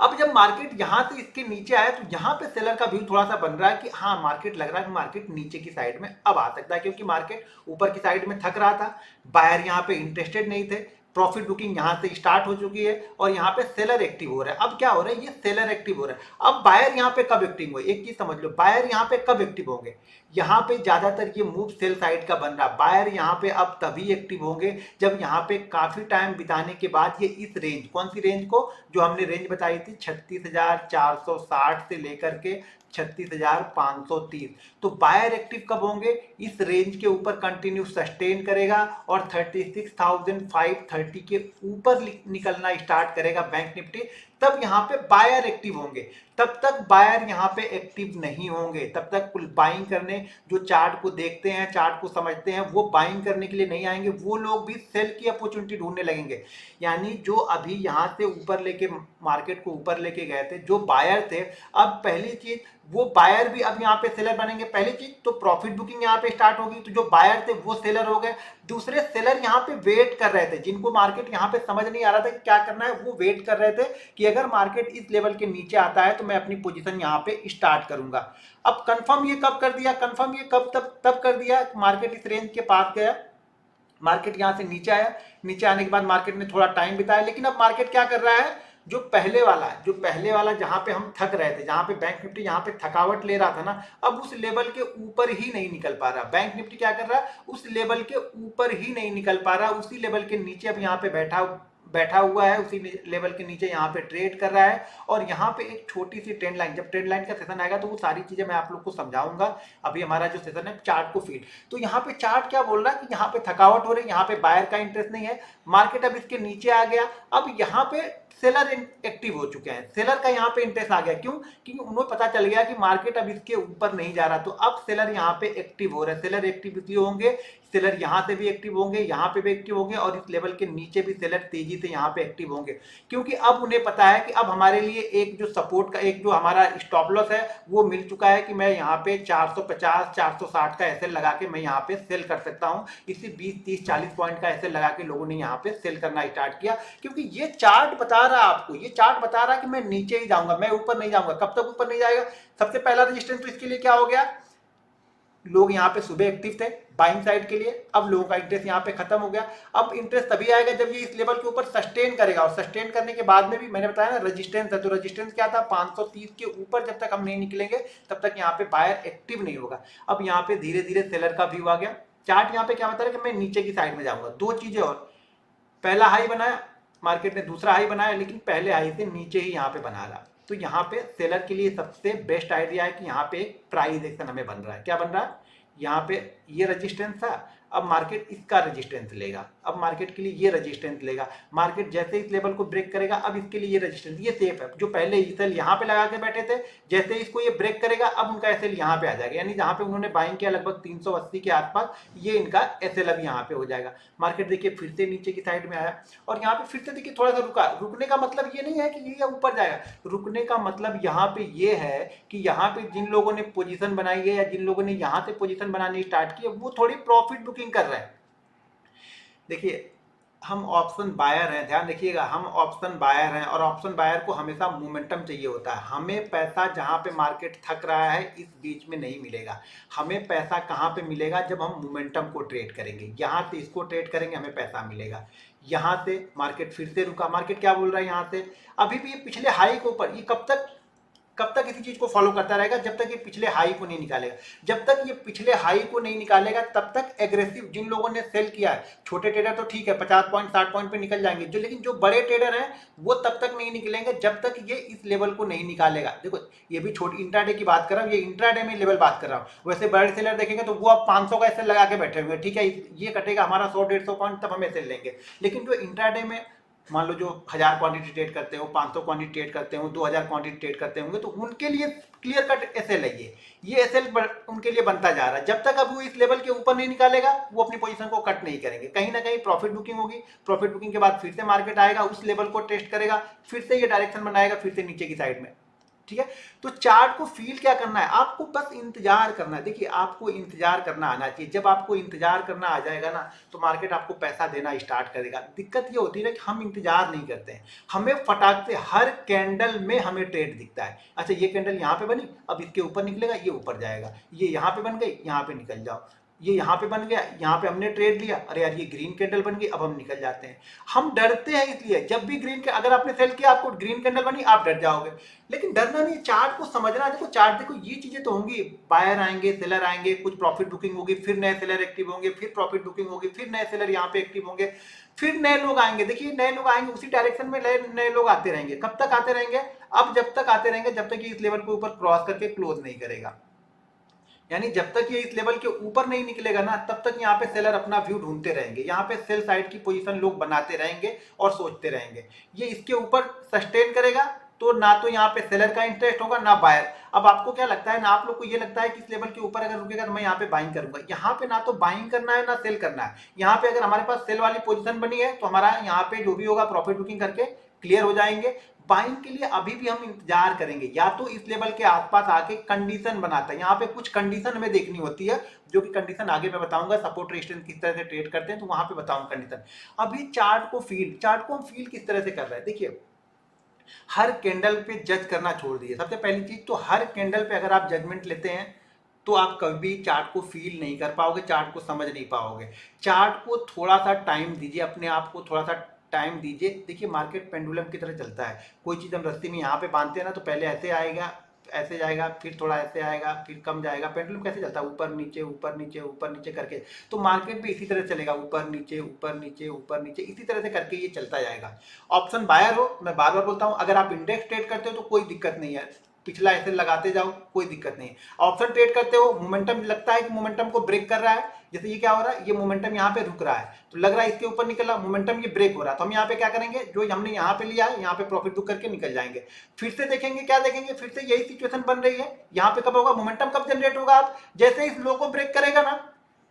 अब जब मार्केट यहां से इसके नीचे आया, तो यहां पे सेलर का व्यू थोड़ा सा बन रहा है कि हाँ, मार्केट लग रहा है कि मार्केट नीचे की साइड में अब आ सकता है, क्योंकि मार्केट ऊपर की साइड में थक रहा था, बायर यहां पे इंटरेस्टेड नहीं थे, प्रॉफिट बुकिंग यहां से स्टार्ट हो चुकी है, और यहां पे सेलर एक्टिव हो रहा है। अब क्या हो रहा है, ये सेलर एक्टिव हो रहा है। अब बायर यहां पे कब एक्टिव हुए, एक चीज समझ लो, बायर यहां पे कब एक्टिव होंगे, यहां पे ज्यादातर ये मूव सेल साइड का बन रहा है। बायर यहां पे अब तभी एक्टिव होंगे जब यहां पे काफी टाइम बिताने के बाद ये इस रेंज, कौन सी रेंज को, जो हमने रेंज बताई थी 36,460 से लेकर के 36,530, तो बायर एक्टिव कब होंगे, इस रेंज के ऊपर कंटिन्यू सस्टेन करेगा और 36,530 के ऊपर निकलना स्टार्ट करेगा बैंक निफ्टी, तब यहां पे बायर एक्टिव होंगे। तब तक बायर यहां पे एक्टिव नहीं होंगे, तब तक कुल बाइंग करने, जो चार्ट को देखते हैं, चार्ट को समझते हैं, वो बाइंग करने के लिए नहीं आएंगे। वो लोग भी सेल की अपॉर्चुनिटी ढूंढने लगेंगे। यानी जो अभी यहां से ऊपर लेके मार्केट को ऊपर लेके गए थे, जो बायर थे, अब पहली चीज वो बायर भी अब यहाँ पे सेलर बनेंगे। पहली चीज तो प्रॉफिट बुकिंग यहाँ पे स्टार्ट होगी, तो जो बायर थे वो सेलर हो गए। दूसरे सेलर यहाँ पे वेट कर रहे थे, जिनको मार्केट यहाँ पे समझ नहीं आ रहा था कि क्या करना है, वो वेट कर रहे थे कि अगर मार्केट इस लेवल के नीचे आता है तो मैं अपनी पोजीशन यहाँ पे स्टार्ट करूंगा। अब कंफर्म ये कब कर दिया, कंफर्म ये कब तब कर दिया, मार्केट इस रेंज के पास गया, मार्केट यहाँ से नीचे आया, नीचे आने के बाद मार्केट ने थोड़ा टाइम बिताया, लेकिन अब मार्केट क्या कर रहा है, जो पहले वाला जहां पे हम थक रहे थे, जहां पे बैंक निफ्टी यहाँ पे थकावट ले रहा था ना, अब उस लेवल के ऊपर ही नहीं निकल पा रहा। बैंक निफ्टी क्या कर रहा है, उस लेवल के ऊपर ही नहीं निकल पा रहा, उसी लेवल के नीचे अब यहाँ पे बैठा हुआ है, उसी लेवल के नीचे यहाँ पे ट्रेड कर रहा है। और यहाँ पे एक छोटी सी ट्रेंड लाइन, जब ट्रेंड लाइन का सेशन आएगा तो वो सारी चीजें मैं आप लोग को समझाऊंगा। अभी हमारा जो सेशन है चार्ट को फीड, तो यहाँ पे चार्ट क्या बोल रहा है कि यहाँ पे थकावट हो रही है, यहाँ पे बायर का इंटरेस्ट नहीं है, मार्केट अब इसके नीचे आ गया। अब यहाँ पे सेलर एक्टिव हो चुके हैं, सेलर का यहाँ पे इंटरेस्ट आ गया। क्यों, क्योंकि उन्हें पता चल गया कि मार्केट अब इसके ऊपर नहीं जा रहा, तो अब सेलर यहाँ पे एक्टिव हो रहे हैं। सेलर एक्टिव इसलिए होंगे, सेलर यहाँ से भी एक्टिव होंगे, यहाँ पे भी एक्टिव होंगे, और इस लेवल के नीचे भी सेलर तेजी से यहाँ पे एक्टिव होंगे, क्योंकि अब उन्हें पता है कि अब हमारे लिए एक जो सपोर्ट का, एक जो हमारा स्टॉप लॉस है वो मिल चुका है, कि मैं यहाँ पे 450 460 का एसएल लगा के मैं यहाँ पे सेल कर सकता हूँ। इसी 20 30 40 पॉइंट का एसएल लगा के लोगों ने यहाँ पे सेल करना स्टार्ट किया, क्योंकि ये चार्ट बता रहा है आपको, ये चार्ट बता रहा है कि मैं नीचे ही जाऊंगा, मैं ऊपर नहीं जाऊंगा। कब तक ऊपर नहीं जाएगा, सबसे पहला रजिस्टेंस तो इसके लिए क्या हो गया, लोग यहाँ पे सुबह एक्टिव थे बाइंग साइड के लिए, अब लोगों का इंटरेस्ट यहाँ पे खत्म हो गया। अब इंटरेस्ट तभी आएगा जब ये इस लेवल के ऊपर सस्टेन करेगा, और सस्टेन करने के बाद में भी मैंने बताया ना रेजिस्टेंस है, तो रेजिस्टेंस क्या था 530 के ऊपर जब तक हम नहीं निकलेंगे तब तक यहाँ पे बायर एक्टिव नहीं होगा। अब यहाँ पे धीरे धीरे सेलर का व्यू आ गया। चार्ट यहाँ पे क्या बता रहा है कि मैं नीचे की साइड में जाऊंगा। दो चीजें और, पहला हाई बनाया मार्केट ने, दूसरा हाई बनाया, लेकिन पहले हाई से नीचे ही यहाँ पे बना रहा। तो यहाँ पे सेलर के लिए सबसे बेस्ट आइडिया है कि यहाँ पे एक प्राइस एक्शन हमें बन रहा है। क्या बन रहा है, यहाँ पे ये रेजिस्टेंस था, अब मार्केट इसका रेजिस्टेंस लेगा, अब मार्केट के लिए ये रेजिस्टेंस लेगा, मार्केट जैसे इस लेवल को ब्रेक करेगा अब इसके लिए ये रेजिस्टेंस, ये सेफ है। जो पहले सेल यहाँ पे लगा के बैठे थे, जैसे इसको ये ब्रेक करेगा अब उनका एसएल यहाँ पे आ जाएगा, यानी जहाँ पे उन्होंने बाइंग किया लगभग 380 के आसपास, ये इनका एसएल अब यहाँ पे हो जाएगा। मार्केट देखिए फिर से नीचे की साइड में आया और यहाँ पे फिर से देखिए थोड़ा सा रुका। रुकने का मतलब ये नहीं है कि ये ऊपर जाएगा, रुकने का मतलब यहाँ पे ये है कि यहाँ पे जिन लोगों ने पोजीशन बनाई है या जिन लोगों ने यहाँ से पोजीशन बनानी स्टार्ट की है वो थोड़ी प्रॉफिट बुकिंग कर रहे हैं। देखिए हम ऑप्शन बायर हैं, ध्यान रखिएगा, हम ऑप्शन बायर हैं और ऑप्शन बायर को हमेशा मोमेंटम चाहिए होता है। हमें पैसा जहां पे मार्केट थक रहा है इस बीच में नहीं मिलेगा, हमें पैसा कहां पे मिलेगा, जब हम मोमेंटम को ट्रेड करेंगे। यहां से इसको ट्रेड करेंगे हमें पैसा मिलेगा। यहां से मार्केट फिर से रुका, मार्केट क्या बोल रहा है, यहां से अभी भी ये पिछले हाई के ऊपर, ये कब तक इसी चीज को फॉलो करता रहेगा, जब तक ये पिछले हाई को नहीं निकालेगा। जब तक ये पिछले हाई को नहीं निकालेगा तब तक एग्रेसिव जिन लोगों ने सेल किया है, छोटे ट्रेडर तो ठीक है 50 पॉइंट 60 पॉइंट पे निकल जाएंगे, लेकिन जो बड़े ट्रेडर हैं वो तब तक नहीं निकलेंगे जब तक ये इस लेवल को नहीं निकालेगा। देखो ये भी छोटी इंट्राडे की बात कर रहा हूँ, ये इंट्राडे में लेवल बात कर रहा हूँ। वैसे बड़े सेलर देखेंगे तो वो अब 500 का एसएल लगा के बैठे हुए, ठीक है, ये कटेगा हमारा 100-150 पॉइंट तब हम एसएल लेंगे। लेकिन जो इंट्राडे में मान लो जो 1000 क्वांटिटी ट्रेड करते हो, 500 क्वांटिटी ट्रेड करते हो, 2000 क्वांटिटी ट्रेड करते होंगे, तो उनके लिए क्लियर कट एसएल है ये एसएल उनके लिए बनता जा रहा है। जब तक अब वो इस लेवल के ऊपर नहीं निकालेगा वो अपनी पोजीशन को कट नहीं करेंगे, कहीं ना कहीं प्रॉफिट बुकिंग होगी। प्रॉफिट बुकिंग के बाद फिर से मार्केट आएगा, उस लेवल को टेस्ट करेगा, फिर से ये डायरेक्शन बनाएगा, फिर से नीचे की साइड में, ठीक है। तो चार्ट को फील क्या करना है, आपको बस इंतजार करना है। देखिए आपको इंतजार करना आना चाहिए, जब आपको इंतजार करना आ जाएगा ना तो मार्केट आपको पैसा देना स्टार्ट करेगा। दिक्कत ये होती है ना कि हम इंतजार नहीं करते हैं, हमें फटाक से हर कैंडल में हमें ट्रेड दिखता है। अच्छा ये कैंडल यहाँ पे बनी, अब इसके ऊपर निकलेगा, ये ऊपर जाएगा, ये यहाँ पे बन गई, यहाँ पे निकल जाओ, ये यहाँ पे बन गया, यहाँ पे हमने ट्रेड लिया, अरे यार ये ग्रीन कैंडल बन गई, अब हम निकल जाते हैं। हम डरते हैं इसलिए, जब भी अगर आपने सेल किया आपको ग्रीन कैंडल बनी आप डर जाओगे, लेकिन डरना नहीं, चार्ट को समझना। देखो चार्ट देखो ये चीजें तो होंगी, बायर आएंगे, सेलर आएंगे, कुछ प्रॉफिट बुकिंग होगी, फिर नए सेलर एक्टिव होंगे, फिर प्रॉफिट बुकिंग होगी, फिर नए सेलर यहाँ पे एक्टिव होंगे, फिर नए लोग आएंगे। देखिए नए लोग आएंगे, उसी डायरेक्शन में नए लोग आते रहेंगे। कब तक आते रहेंगे, अब जब तक आते रहेंगे जब तक ये इस लेवल को ऊपर क्रॉस करके क्लोज नहीं करेगा, यानी जब तक ये इस लेवल के ऊपर नहीं निकलेगा ना तब तक यहाँ पे सेलर अपना व्यू ढूंढते रहेंगे, यहाँ पे सेल साइड की पोजीशन लोग बनाते रहेंगे और सोचते रहेंगे। ये इसके ऊपर सस्टेन करेगा तो ना तो यहाँ पे सेलर का इंटरेस्ट होगा ना बायर। अब आपको क्या लगता है ना, आप लोग को ये लगता है कि इस लेवल के ऊपर अगर रुकेगा तो मैं यहाँ पे बाइंग करूंगा, यहाँ पे ना तो बाइंग करना है ना सेल करना है। यहाँ पे अगर हमारे पास सेल वाली पोजीशन बनी है तो हमारा यहाँ पे जो भी होगा प्रॉफिट बुकिंग करके क्लियर हो जाएंगे। बाइंग के लिए अभी भी हम इंतजार करेंगे, या तो इस लेवल के आसपास आके कंडीशन बनाता है। यहाँ पे कुछ कंडीशन हमें देखनी होती है, जो कि कंडीशन आगे मैं बताऊंगा, सपोर्ट रेजिस्टेंस किस तरह से ट्रेड करते हैं तो वहां पे बताऊंगा कंडीशन। अभी चार्ट को हम फील किस तरह से कर रहे हैं। देखिए हर कैंडल पे जज करना छोड़ दीजिए। सबसे पहली चीज तो हर कैंडल पे अगर आप जजमेंट लेते हैं तो आप कभी चार्ट को फील नहीं कर पाओगे, चार्ट को समझ नहीं पाओगे। चार्ट को थोड़ा सा टाइम दीजिए, अपने आप को थोड़ा सा टाइम दीजिए। देखिए मार्केट पेंडुलम की तरह चलता है, कोई चीज़ हम रस्सी में यहाँ पे बांधते हैं ना तो पहले ऐसे आएगा, ऐसे जाएगा, फिर थोड़ा ऐसे आएगा, फिर कम जाएगा। पेंडुलम कैसे चलता है, ऊपर नीचे ऊपर नीचे ऊपर नीचे करके। तो मार्केट भी इसी तरह चलेगा, ऊपर नीचे ऊपर नीचे ऊपर नीचे, इसी तरह से करके ये चलता जाएगा। ऑप्शन बायर हो, मैं बार बार बोलता हूँ, अगर आप इंडेक्स ट्रेड करते हो तो कोई दिक्कत नहीं है, पिछला ऐसे लगाते जाओ, कोई दिक्कत नहीं है। ऑप्शन ट्रेड करते हो, मोमेंटम लगता है कि मोमेंटम को ब्रेक कर रहा है, जैसे ये क्या हो रहा है, ये मोमेंटम यहाँ पे रुक रहा है तो लग रहा है इसके ऊपर निकल रहा, मोमेंटम ये ब्रेक हो रहा है, तो हम यहाँ पे क्या करेंगे, जो हमने यहाँ पे लिया है यहाँ पे प्रॉफिट बुक करके निकल जाएंगे। फिर से देखेंगे, क्या देखेंगे, फिर से यही सिचुएशन बन रही है। यहाँ पे कब होगा, मोमेंटम कब जनरेट होगा, आप जैसे इस लो को ब्रेक करेगा ना,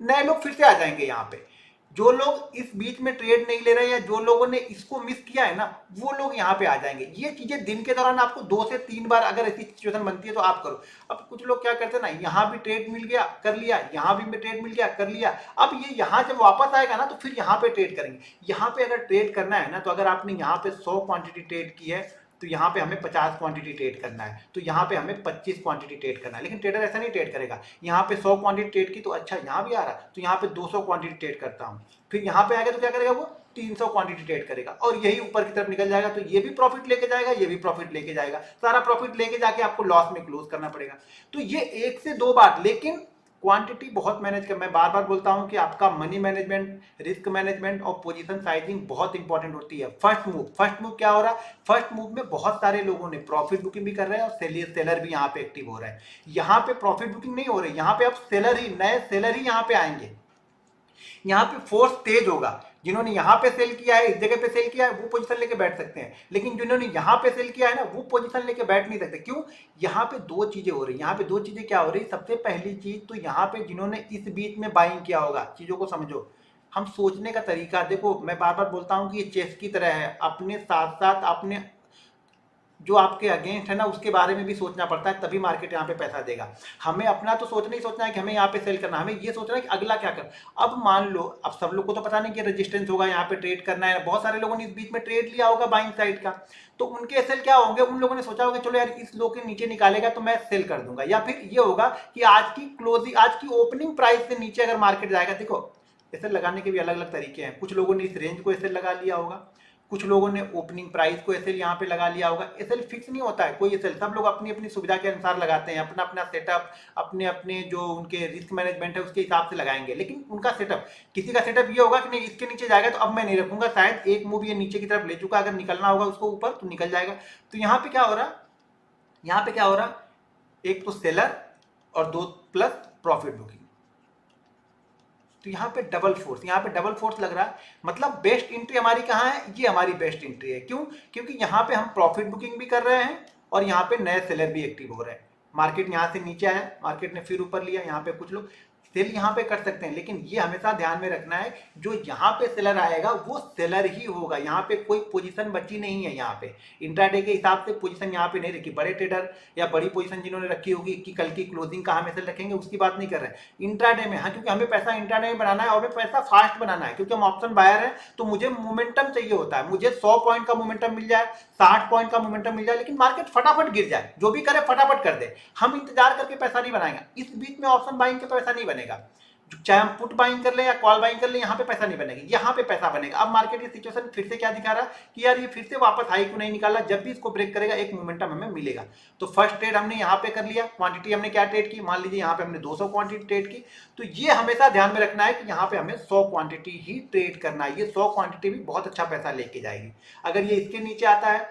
नए लोग फिर से आ जाएंगे यहाँ पे। जो लोग इस बीच में ट्रेड नहीं ले रहे या जो लोगों ने इसको मिस किया है ना, वो लोग यहाँ पे आ जाएंगे। ये चीजें दिन के दौरान आपको 2 से 3 बार अगर ऐसी सिचुएशन बनती है तो आप करो। अब कुछ लोग क्या करते हैं ना, यहाँ भी ट्रेड मिल गया कर लिया, यहाँ भी ट्रेड मिल गया कर लिया, अब ये यहाँ जब वापस आएगा ना तो फिर यहाँ पे ट्रेड करेंगे। यहाँ पे अगर ट्रेड करना है ना तो अगर आपने यहाँ पे 100 क्वांटिटी ट्रेड की है तो यहाँ पे हमें 50 क्वांटिटी ट्रेड करना है, तो यहाँ पे हमें 25 क्वांटिटी ट्रेड करना है। लेकिन ट्रेडर ऐसा नहीं ट्रेड करेगा, यहाँ पे 100 क्वांटिटी ट्रेड की तो अच्छा यहाँ भी आ रहा तो यहाँ पे 200 क्वांटिटी ट्रेड करता हूँ, फिर यहाँ पे आएगा तो क्या करेगा, वो 300 क्वांटिटी ट्रेड करेगा और यही ऊपर की तरफ निकल जाएगा। तो ये भी प्रॉफिट लेके जाएगा, ये भी प्रॉफिट लेके जाएगा, सारा प्रॉफिट लेके जाके आपको लॉस में क्लोज करना पड़ेगा। तो ये 1 से 2 बार, लेकिन क्वांटिटी बहुत मैनेज कर। मैं बार बार बोलता हूं कि आपका मनी मैनेजमेंट, रिस्क मैनेजमेंट और पोजीशन साइजिंग बहुत इंपॉर्टेंट होती है। फर्स्ट मूव क्या हो रहा है, फर्स्ट मूव में बहुत सारे लोगों ने प्रॉफिट बुकिंग भी कर रहे हैं और सेलर भी यहाँ पे एक्टिव हो रहे हैं। यहाँ पे प्रॉफिट बुकिंग नहीं हो रही, यहाँ पे अब सेलर ही, नए सेलर ही यहाँ पे आएंगे, यहाँ पे फोर्स तेज होगा। जिन्होंने यहाँ पे सेल किया है, इस जगह पे सेल किया है, वो पोजीशन लेके बैठ सकते हैं, लेकिन जिन्होंने यहाँ पे सेल किया है ना, वो पोजीशन लेके बैठ नहीं सकते। क्यों? यहाँ पे दो चीजें हो रही है। यहाँ पे दो चीजें क्या हो रही है? सबसे पहली चीज तो यहाँ पे जिन्होंने इस बीच में बाइंग किया होगा, चीजों को समझो। हम सोचने का तरीका देखो, मैं बार बार बोलता हूँ कि ये चेस की तरह है, अपने साथ साथ अपने जो आपके अगेंस्ट है ना उसके बारे में भी सोचना पड़ता है, तभी मार्केट यहाँ पे पैसा देगा। हमें अपना तो सोचना ही सोचना है कि हमें यहाँ पे सेल करना है, हमें ये सोचना है कि अगला क्या कर। अब मान लो, अब सब लोग को तो पता नहीं कि रेजिस्टेंस होगा, यहाँ पे ट्रेड करना है। बहुत सारे लोगों ने इस बीच में ट्रेड लिया होगा बाइंग साइड का, तो उनके सेल क्या होंगे? उन लोगों ने सोचा होगा चलो यार इस लो के नीचे निकालेगा तो मैं सेल कर दूंगा। या फिर ये होगा कि आज की क्लोजिंग, आज की ओपनिंग प्राइस से नीचे अगर मार्केट जाएगा, देखो एसएल लगाने के भी अलग अलग तरीके हैं। कुछ लोगों ने इस रेंज को एसएल लगा लिया होगा, कुछ लोगों ने ओपनिंग प्राइस को एसएल यहाँ पे लगा लिया होगा। एसएल फिक्स नहीं होता है कोई एसएल, सब लोग अपनी अपनी सुविधा के अनुसार लगाते हैं, अपना अपना सेटअप, अपने अपने जो उनके रिस्क मैनेजमेंट है उसके हिसाब से लगाएंगे। लेकिन उनका सेटअप, किसी का सेटअप ये होगा कि नहीं इसके नीचे जाएगा तो अब मैं नहीं रखूंगा, शायद एक मूव ये नीचे की तरफ ले चुका, अगर निकलना होगा उसको ऊपर तो निकल जाएगा। तो यहाँ पे क्या हो रहा, यहाँ पे क्या हो रहा, एक तो सेलर और दो प्लस प्रॉफिट बुकिंग। तो यहाँ पे डबल फोर्स, यहाँ पे डबल फोर्स लग रहा है। मतलब बेस्ट एंट्री हमारी कहाँ है? ये हमारी बेस्ट एंट्री है। क्यों? क्योंकि यहाँ पे हम प्रॉफिट बुकिंग भी कर रहे हैं और यहाँ पे नए सेलर भी एक्टिव हो रहे हैं। मार्केट यहाँ से नीचे आया, मार्केट ने फिर ऊपर लिया, यहाँ पे कुछ लोग सेल यहाँ पे कर सकते हैं, लेकिन ये हमेशा ध्यान में रखना है जो यहाँ पे सेलर आएगा वो सेलर ही होगा। यहाँ पे कोई पोजीशन बची नहीं है। यहाँ पे इंट्राडे के हिसाब से पोजीशन यहाँ पे नहीं रखी। बड़े ट्रेडर या बड़ी पोजीशन जिन्होंने रखी होगी कि कल की क्लोजिंग कहाँ में सेल रखेंगे उसकी बात नहीं कर रहे हैं, इंट्राडे में। हाँ, क्योंकि हमें पैसा इंट्राडे में बनाना है और हमें पैसा फास्ट बनाना है, क्योंकि हम ऑप्शन बायर है तो मुझे मोमेंटम चाहिए होता है। मुझे 100 पॉइंट का मोमेंटम मिल जाए, 60 पॉइंट का मोमेंटम मिल जाए, लेकिन मार्केट फटाफट गिर जाए, जो भी करे फटाफट कर दे। हम इंतजार करके पैसा नहीं बनाएंगे। इस बीच में ऑप्शन बाइंग के पैसा नहीं बनेगा, चाहे हम पुट बाइंग कर ले या कॉल बाइंग कर ले, यहाँ पे पैसा नहीं बनेगा, यहाँ पे पैसा बनेगा। अब मार्केट की सिचुएशन फिर से क्या दिखा रहा है कि यार ये फिर से वापस हाई क्यों नहीं निकाला? जब भी इसको ब्रेक करेगा एक मोमेंटम हमें मिलेगा। तो फर्स्ट ट्रेड हमने यहाँ पे कर लिया, क्वांटिटी हमने क्या ट्रेड की, मान लीजिए यहाँ पे हमने 200 क्वांटिटी ट्रेड की। तो ये हमेशा ध्यान में रखना है कि यहाँ पे हमें 100 क्वांटिटी ही ट्रेड करना है। ये 100 क्वांटिटी भी बहुत अच्छा पैसा लेके जाएगी। अगर ये इसके नीचे आता है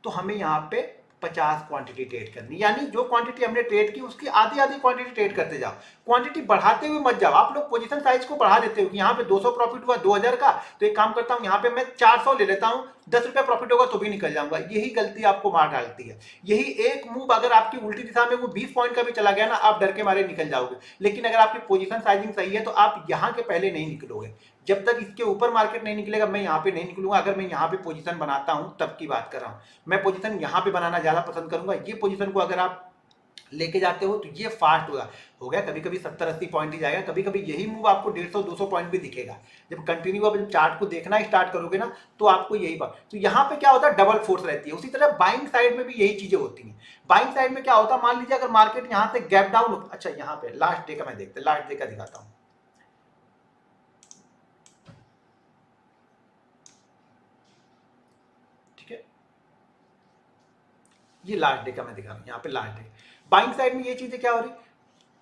तो हमें यहाँ पे 50 क्वांटिटी ट्रेड करनी, यानी जो क्वांटिटी हमने ट्रेड की उसकी आधी आधी क्वांटिटी ट्रेड करते जाओ। क्वांटिटी बढ़ाते हुए मत जाओ। आप लोग पोजीशन साइज को बढ़ा देते हो कि यहाँ पे 200 प्रॉफिट हुआ 2000 का, तो एक काम करता हूँ यहाँ पे मैं 400 ले लेता हूँ, 10 रुपये प्रॉफिट होगा तो भी निकल जाऊंगा। यही गलती आपको मार डालती है। यही एक मूव अगर आपकी उल्टी दिशा में वो 20 पॉइंट का भी चला गया ना, आप डर के मारे निकल जाओगे। लेकिन अगर आपकी पोजीशन साइजिंग सही है तो आप यहाँ के पहले नहीं निकलोगे। जब तक इसके ऊपर मार्केट नहीं निकलेगा मैं यहाँ पे नहीं निकलूंगा। अगर मैं यहाँ पे पोजीशन बनाता हूँ तब की बात कर रहा हूँ, मैं पोजीशन यहाँ पे बनाना ज्यादा पसंद करूंगा। ये पोजीशन को अगर आप लेके जाते हो तो ये फास्ट हो गया कभी कभी 70-80 पॉइंट ही जाएगा, कभी कभी यही मूव आपको 150-200 पॉइंट भी दिखेगा। जब कंटिन्यू आप जब चार्ट को देखना स्टार्ट करोगे ना तो आपको यही बात। तो यहाँ पे क्या होता है, डबल फोर्स रहती है। उसी तरह बाइंग साइड में भी यही चीजें होती हैं। बाइंग साइड में क्या होता है, मान लीजिए अगर मार्केट यहाँ से गैप डाउन, अच्छा यहाँ पे लास्ट डे का मैं देखते, लास्ट डे का दिखाता हूँ। ये लास्ट डे का मैं दिखा रहा हूँ, यहाँ पे लास्ट डे बाइंग साइड में ये चीजें क्या हो रही।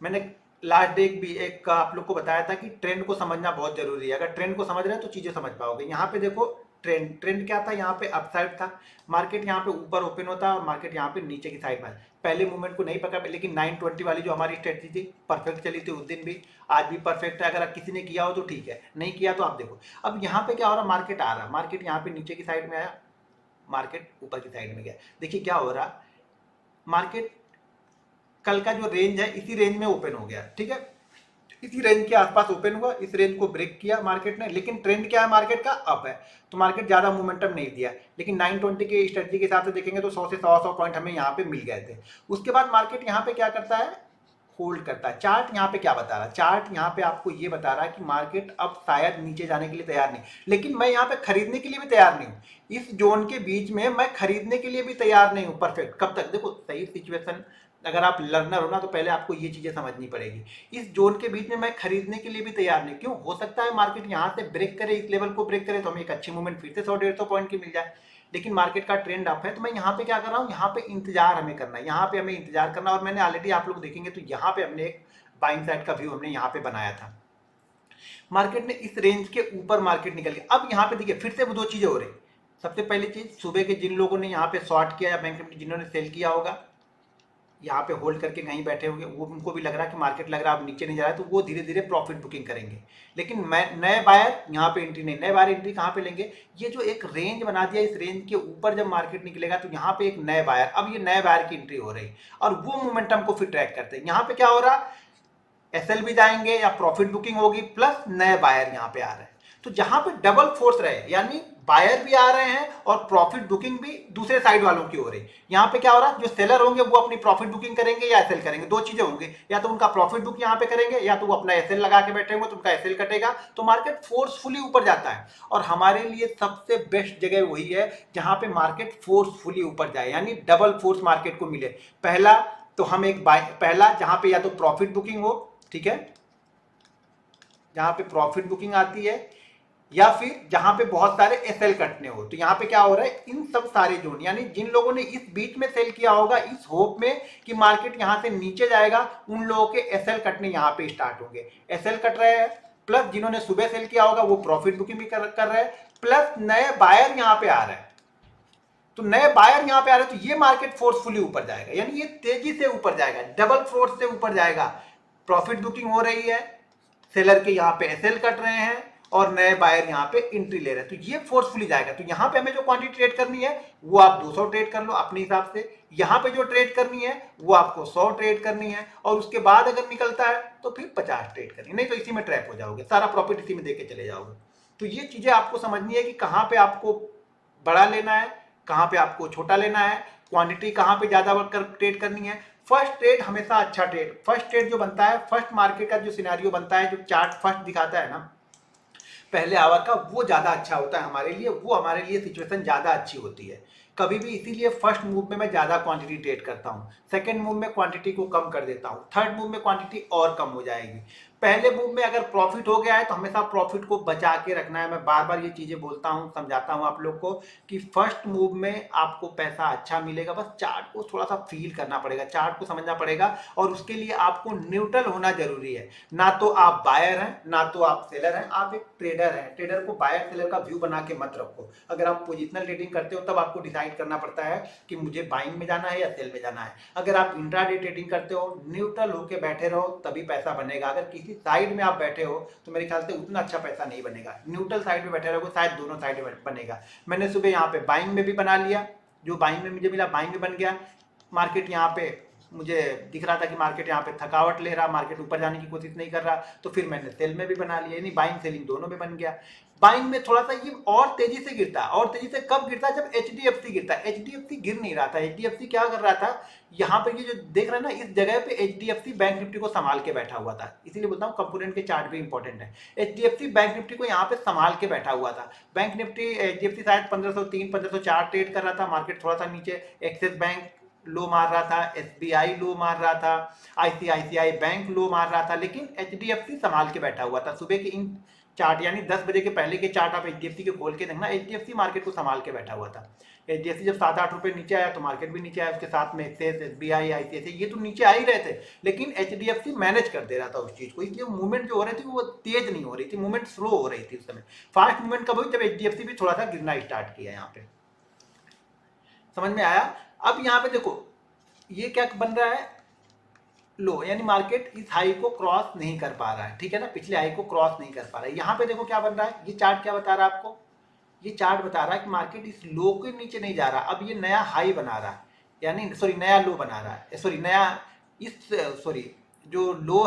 मैंने लास्ट डे भी एक का आप लोग को बताया था कि ट्रेंड को समझना बहुत जरूरी है। अगर ट्रेंड को समझ रहे हैं तो चीजें समझ पाओगे। यहाँ पे देखो ट्रेंड क्या था, यहाँ पे अपसाइड था, मार्केट यहाँ पे ऊपर ओपन होता है और मार्केट यहाँ पे नीचे की साइड में। पहले मूवमेंट को नहीं पकड़ा, लेकिन 920 वाली जो हमारी स्ट्रेटजी थी परफेक्ट चली थी उस दिन भी, आज भी परफेक्ट है। अगर किसी ने किया हो तो ठीक है, नहीं किया तो आप देखो। अब यहाँ पे क्या हो रहा, मार्केट आ रहा, मार्केट यहाँ पे नीचे की साइड में आया, मार्केट ऊपर की साइड में गया। देखिए क्या हो रहा, मार्केट कल का जो रेंज है इसी रेंज में ओपन हो गया, ठीक है, इसी रेंज के आसपास ओपन हुआ, इस रेंज को ब्रेक किया मार्केट ने। लेकिन ट्रेंड क्या है मार्केट का, अप है, तो मार्केट ज्यादा मोमेंटम नहीं दिया। लेकिन 920 के स्ट्रेटजी के हिसाब से देखेंगे तो 100 से 100 पॉइंट हमें यहाँ पे मिल गए थे। उसके बाद मार्केट यहाँ पे क्या करता है, होल्ड करता है। चार्ट यहाँ पे क्या बता रहा है, चार्ट यहाँ पे आपको ये बता रहा है कि मार्केट अब शायद नीचे जाने के लिए तैयार नहीं, लेकिन मैं यहाँ पे खरीदने के लिए भी तैयार नहीं हूँ। इस जोन के बीच में मैं खरीदने के लिए भी तैयार नहीं हूँ। परफेक्ट कब तक, देखो सही सिचुएशन, अगर आप लर्नर हो ना तो पहले आपको ये चीजें समझनी पड़ेगी। इस जोन के बीच में मैं खरीदने के लिए भी तैयार नहीं। क्यों? हो सकता है मार्केट यहाँ से ब्रेक करे, इस लेवल को ब्रेक करे तो हमें एक अच्छी मूवमेंट फिर से 100-150 पॉइंट की मिल जाए। लेकिन मार्केट का ट्रेंड अप है, तो मैं यहाँ पे क्या कर रहा हूँ, यहाँ पे इंतजार हमें करना है, यहाँ पे हमें इंतजार करना। और मैंने ऑलरेडी, आप लोग देखेंगे तो यहाँ पे हमने एक बाइंग साइड का व्यू हमने यहाँ पे बनाया था। मार्केट ने इस रेंज के ऊपर मार्केट निकल गया। अब यहाँ पे देखिए फिर से वो दो चीजें हो रही। सबसे पहली चीज, सुबह के जिन लोगों ने यहाँ पे शॉर्ट किया या बैंक निफ्टी जिन्होंने सेल किया होगा, यहाँ पे होल्ड करके कहीं बैठे होंगे, वो उनको भी लग रहा है कि मार्केट लग रहा है अब नीचे नहीं जा रहा है, तो वो धीरे धीरे प्रॉफिट बुकिंग करेंगे। लेकिन मैं नए बायर यहाँ पे एंट्री नहीं, नए बायर एंट्री कहाँ पे लेंगे, ये जो एक रेंज बना दिया, इस रेंज के ऊपर जब मार्केट निकलेगा तो यहाँ पे एक नए बायर, अब ये नए बायर की एंट्री हो रही और वो मोमेंटम को फिर ट्रैक करते हैं। यहाँ पे क्या हो रहा, एसएल भी जाएंगे या प्रॉफिट बुकिंग होगी प्लस नए बायर यहाँ पे आ रहे हैं। तो जहां पे डबल फोर्स रहे, यानी बायर भी आ रहे हैं और प्रॉफिट बुकिंग भी दूसरे साइड वालों की हो रही, यहाँ पे क्या हो रहा है, जो सेलर होंगे वो अपनी प्रॉफिट बुकिंग करेंगे या एसएल करेंगे, दो चीजें होंगी, या तो उनका प्रॉफिट बुक यहाँ पे करेंगे या तो वो अपना एसएल लगा के बैठे होंगे तो उनका एसएल कटेगा, तो मार्केट फोर्सफुली ऊपर जाता है। और हमारे लिए सबसे बेस्ट जगह वही है जहां पे मार्केट फोर्सफुली ऊपर जाए, यानी डबल फोर्स मार्केट को मिले। पहला तो हम एक पहला जहां पे या तो प्रॉफिट बुकिंग हो, ठीक है, जहां पे प्रॉफिट बुकिंग आती है, या फिर जहां पे बहुत सारे एसएल कटने हो। तो यहाँ पे क्या हो रहा है, इन सब सारे जोन, यानी जिन लोगों ने इस बीच में सेल किया होगा इस होप में कि मार्केट यहां से नीचे जाएगा, उन लोगों के एसएल कटने यहाँ पे स्टार्ट होंगे, एसएल कट रहे हैं, प्लस जिन्होंने सुबह सेल किया होगा वो प्रॉफिट बुकिंग भी कर रहे हैं, प्लस नए बायर यहाँ पे आ रहे हैं। तो नए बायर यहाँ पे आ रहे हैं तो ये मार्केट फोर्सफुली ऊपर जाएगा, यानी ये तेजी से ऊपर जाएगा, डबल फोर्स से ऊपर जाएगा। प्रॉफिट बुकिंग हो रही है, सेलर के यहाँ पे एसएल कट रहे हैं और नए बायर यहाँ पे एंट्री ले रहे हैं, तो ये फोर्सफुली जाएगा। तो यहाँ पे हमें जो क्वांटिटी ट्रेड करनी है वो आप 200 ट्रेड कर लो अपने हिसाब से, यहाँ पे जो ट्रेड करनी है वो आपको 100 ट्रेड करनी है, और उसके बाद अगर निकलता है तो फिर 50 ट्रेड करनी है, नहीं तो इसी में ट्रैप हो जाओगे, सारा प्रॉफिट इसी में देके चले जाओगे। तो ये चीजें आपको समझनी है कि कहाँ पे आपको बड़ा लेना है, कहाँ पे आपको छोटा लेना है, क्वांटिटी कहाँ पे ज्यादा ट्रेड करनी है। फर्स्ट ट्रेड हमेशा अच्छा ट्रेड, फर्स्ट ट्रेड जो बनता है, फर्स्ट मार्केट का जो सिनेरियो बनता है, जो चार्ट फर्स्ट दिखाता है ना पहले आवर का, वो ज्यादा अच्छा होता है हमारे लिए, वो हमारे लिए सिचुएशन ज्यादा अच्छी होती है कभी भी। इसीलिए फर्स्ट मूव में मैं ज्यादा क्वांटिटी ट्रेड करता हूँ, सेकंड मूव में क्वांटिटी को कम कर देता हूँ, थर्ड मूव में क्वांटिटी और कम हो जाएगी। पहले मूव में अगर प्रॉफिट हो गया है तो हमेशा प्रॉफिट को बचा के रखना है। मैं बार बार ये चीजें बोलता हूँ, समझाता हूँ आप लोग को कि फर्स्ट मूव में आपको पैसा अच्छा मिलेगा, बस चार्ट को थोड़ा सा फील करना पड़ेगा, चार्ट को समझना पड़ेगा, और उसके लिए आपको न्यूट्रल होना जरूरी है। ना तो आप बायर हैं ना तो आप सेलर हैं, आप एक ट्रेडर हैं। ट्रेडर को बायर सेलर का व्यू बना के मत रखो। अगर आप पोजिशनल ट्रेडिंग करते हो तब आपको डिसाइड करना पड़ता है कि मुझे बाइंग में जाना है या सेल में जाना है। अगर आप इंट्राडे ट्रेडिंग करते हो, न्यूट्रल होकर बैठे रहो तभी पैसा बनेगा। अगर किसी साइड में आप बैठे हो तो मेरे ख्याल से उतना अच्छा पैसा नहीं बनेगा। न्यूट्रल साइड में बैठे रहोगे शायद दोनों साइड में बनेगा। मैंने सुबह यहाँ पे बाइंग में भी बना लिया, जो बाइंग में मुझे मिला बाइंग में बन गया। मार्केट यहाँ पे मुझे दिख रहा था कि मार्केट यहाँ पे थकावट ले रहा, मार्केट ऊपर जाने की कोशिश नहीं कर रहा, तो फिर मैंने सेल में भी बना लिया, यानी बाइंग सेलिंग दोनों में बन गया। बाइंग में थोड़ा सा ये और तेजी से गिरता है, और तेजी से कब गिरता है, जब एचडीएफसी गिरता है। एचडीएफसी गिर नहीं रहा था, एचडीएफसी क्या कर रहा था, यहाँ पे ये जो देख रहे हैं ना, इस जगह पे एचडीएफसी बैंक निफ्टी को संभाल के बैठा हुआ था। इसीलिए बोलता हूँ कंपोनेंट के चार्ट भी इंपॉर्टेंट है। एचडीएफसी बैंक निफ्टी को यहाँ पे संभाल के बैठा हुआ था। बैंक निफ्टी एचडीएफसी शायद 1503 1504 ट्रेड कर रहा था, मार्केट थोड़ा सा नीचे, एक्सिस बैंक लो मार रहा था, एसबीआई लो मार रहा था, आईसीआईसीआई बैंक लो मार रहा था, लेकिन एचडीएफसी संभाल के बैठा हुआ था। सुबह के इन चार्ट यानी 10 बजे के पहले के चार्ट आप एचडीएफसी के खोल के देखना, एचडीएफसी मार्केट को संभाल के बैठा हुआ था। एचडीएफसी जब 7-8 रुपए नीचे आया तो मार्केट भी नीचे आया, उसके साथ में एक्सिस, एसबीआई, आईसीआईसीआई ये तो नीचे आ ही रहे थे, लेकिन एचडीएफसी मैनेज कर दे रहा था उस चीज को, इसलिए मूवमेंट जो हो रही थी वो तेज नहीं हो रही थी, मूवमेंट स्लो हो रही थी उस समय। फास्ट मूवमेंट कब हुई, जब एचडीएफसी भी थोड़ा सा गिरना स्टार्ट किया। यहाँ पे समझ में आया। अब यहाँ पे देखो ये क्या बन रहा है, लो, यानी मार्केट इस हाई को क्रॉस नहीं कर पा रहा है, ठीक है ना, पिछले हाई को क्रॉस नहीं कर पा रहा है। यहाँ पे देखो क्या बन रहा है, ये चार्ट क्या बता रहा है आपको, ये चार्ट बता रहा है कि मार्केट इस लो के नीचे नहीं जा रहा, अब ये नया हाई बना रहा है, यानी सॉरी नया लो बना रहा है, सॉरी नया इस सॉरी जो लो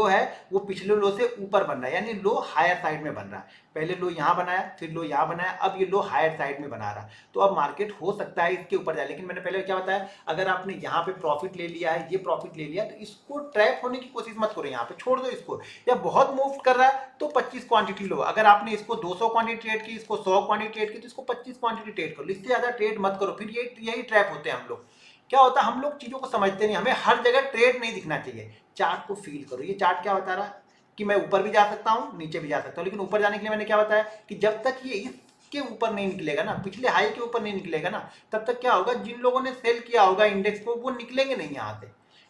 है वो पिछले लो से ऊपर बन रहा है, यानी लो हायर साइड में बन रहा है। पहले लो यहाँ बनाया, फिर लो यहाँ बनाया, अब ये लो हायर साइड में बना रहा है। तो अब मार्केट हो सकता है इसके ऊपर जाए, लेकिन मैंने पहले क्या बताया, अगर आपने यहाँ पे प्रॉफिट ले लिया है, ये प्रॉफिट ले लिया, तो इसको ट्रैप होने की कोशिश मत करो, यहाँ पे छोड़ दो इसको। या बहुत मूव कर रहा है तो 25 क्वांटिटी लो। अगर आपने इसको 200 क्वांटिटी ट्रेड की, इसको 100 क्वांटिटी ट्रेड की, तो इसको 25 क्वांटिटी ट्रेड करो, इससे ज्यादा ट्रेड मत करो, फिर यही ट्रैप होते हैं हम लोग। क्या होता है, हम लोग चीजों को समझते नहीं, हमें हर जगह ट्रेड नहीं दिखना चाहिए, चार्ट को फील करो। ये चार्ट क्या बता रहा है कि मैं ऊपर भी जा सकता हूँ, नीचे भी जा सकता हूँ, लेकिन ऊपर जाने के लिए मैंने क्या बताया कि जब तक ये इसके ऊपर नहीं निकलेगा ना, पिछले हाई के ऊपर नहीं निकलेगा ना, तब तक क्या होगा, जिन लोगों ने सेल किया होगा इंडेक्स को वो निकलेंगे नहीं,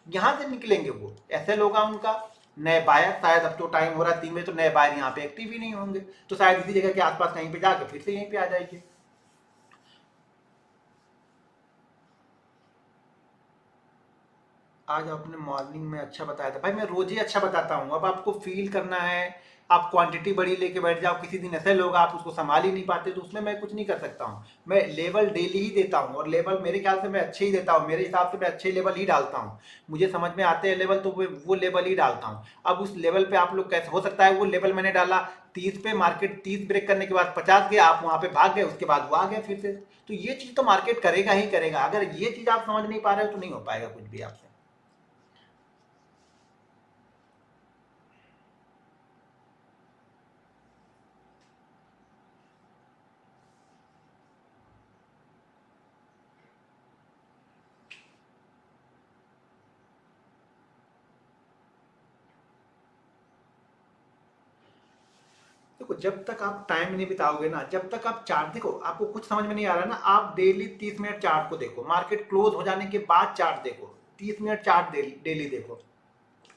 यहाँ से निकलेंगे वो, ऐसे होगा उनका। नए बायर शायद अब तो टाइम हो रहा है 3 बजे, तो नए बायर यहाँ पे एक्टिव ही नहीं होंगे, तो शायद इसी जगह के आसपास कहीं पे जाके फिर से यहीं पे आ जाएंगे। आज आपने मॉर्निंग में अच्छा बताया था भाई, मैं रोज ही अच्छा बताता हूँ। अब आपको फील करना है, आप क्वांटिटी बड़ी लेके बैठ जाओ, किसी दिन ऐसे लोग आप उसको संभाल ही नहीं पाते, तो उसमें मैं कुछ नहीं कर सकता हूँ। मैं लेवल डेली ही देता हूँ, और लेवल मेरे ख्याल से मैं अच्छे ही देता हूँ, मेरे हिसाब से मैं अच्छे लेवल ही डालता हूँ। मुझे समझ में आते हैं लेवल, तो वो लेवल ही डालता हूँ। अब उस लेवल पे आप लोग कैसे हो सकता है, वो लेवल मैंने डाला 30 पे, मार्केट 30 ब्रेक करने के बाद 50 गया, आप वहां पे भाग गए, उसके बाद वो आ गया फिर से। तो ये चीज तो मार्केट करेगा ही करेगा। अगर ये चीज आप समझ नहीं पा रहे हो तो नहीं हो पाएगा कुछ भी आपसे। देखो, जब तक आप टाइम नहीं बिताओगे ना, जब तक आप चार्ट देखो, आपको कुछ समझ में नहीं आ रहा ना, आप डेली 30 मिनट चार्ट को देखो, मार्केट क्लोज हो जाने के बाद चार्ट देखो, 30 मिनट चार्ट डेली देखो,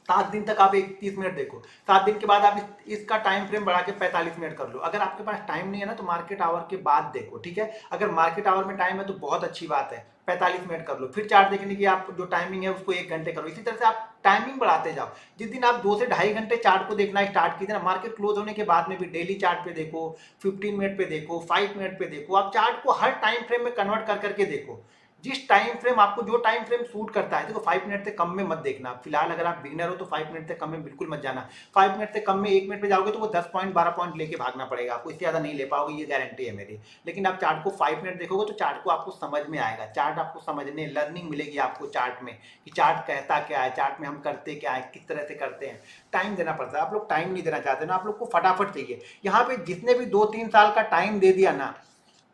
7 दिन तक आप एक 30 मिनट देखो, 7 दिन के बाद आप इसका टाइम फ्रेम बढ़ा के 45 मिनट कर लो। अगर आपके पास टाइम नहीं है ना, तो मार्केट आवर के बाद देखो, ठीक है। अगर मार्केट आवर में टाइम है तो बहुत अच्छी बात है, 45 मिनट कर लो। फिर चार्ट देखने की आप जो टाइमिंग है उसको 1 घंटे करो। इसी तरह से आप टाइमिंग बढ़ाते जाओ। जिस दिन आप 2 से ढाई घंटे चार्ट को देखना स्टार्ट कीजिए ना, मार्केट क्लोज होने के बाद में भी डेली चार्ट पे देखो, 15 मिनट पे देखो, 5 मिनट पे देखो, आप चार्ट को हर टाइम फ्रेम में कन्वर्ट कर करके देखो। जिस टाइम फ्रेम आपको, जो टाइम फ्रेम सूट करता है, देखो 5 मिनट से कम में मत देखना फिलहाल। अगर आप बिगिनर हो तो 5 मिनट से कम में बिल्कुल मत जाना। 5 मिनट से कम में 1 मिनट पे जाओगे तो वो 10 पॉइंट 12 पॉइंट लेके भागना पड़ेगा आपको, इससे ज्यादा नहीं ले पाओगे, ये गारंटी है मेरी। लेकिन आप चार्ट को 5 मिनट देखोगे तो चार्ट को आपको समझ में आएगा, चार्ट आपको समझने, लर्निंग मिलेगी आपको चार्ट में, कि चार्ट कहता क्या है, चार्ट में हम करते क्या है, किस तरह से करते हैं। टाइम देना पड़ता है, आप लोग टाइम नहीं देना चाहते ना, आप लोग को फटाफट चाहिए। यहाँ पे जितने भी 2-3 साल का टाइम दे दिया ना,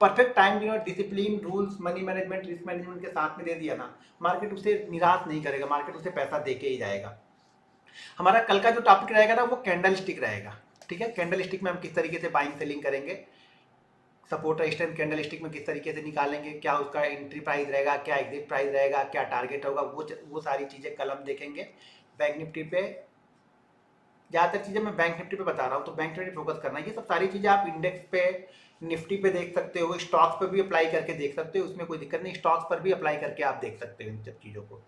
परफेक्ट टाइम दिया, discipline, rules, money management, risk management के साथ में दे दिया ना, मार्केट उसे निराश नहीं करेगा, मार्केट उसे पैसा दे के ही जाएगा। हमारा कल का जो टॉपिक रहेगा ना, वो कैंडल स्टिक रहेगा, ठीक है। कैंडल स्टिक में हम किस तरीके से बाइंग सेलिंग करेंगे, सपोर्ट रेजिस्टेंस कैंडल स्टिक में किस तरीके से निकालेंगे, क्या उसका एंट्री प्राइस रहेगा, क्या एग्जिट प्राइस रहेगा, क्या टारगेट होगा, वो सारी चीजें कल हम देखेंगे। बैंक निफ्टी पे ज़्यादातर चीज़ें मैं बैंक निफ्टी पे बता रहा हूँ, तो बैंक निफ्टी फोकस करना है। ये सब सारी चीज़ें आप इंडेक्स पे, निफ्टी पे देख सकते हो, स्टॉक्स पर भी अप्लाई करके देख सकते हो, उसमें कोई दिक्कत नहीं, स्टॉक्स पर भी अप्लाई करके आप देख सकते हो इन सब चीज़ों को।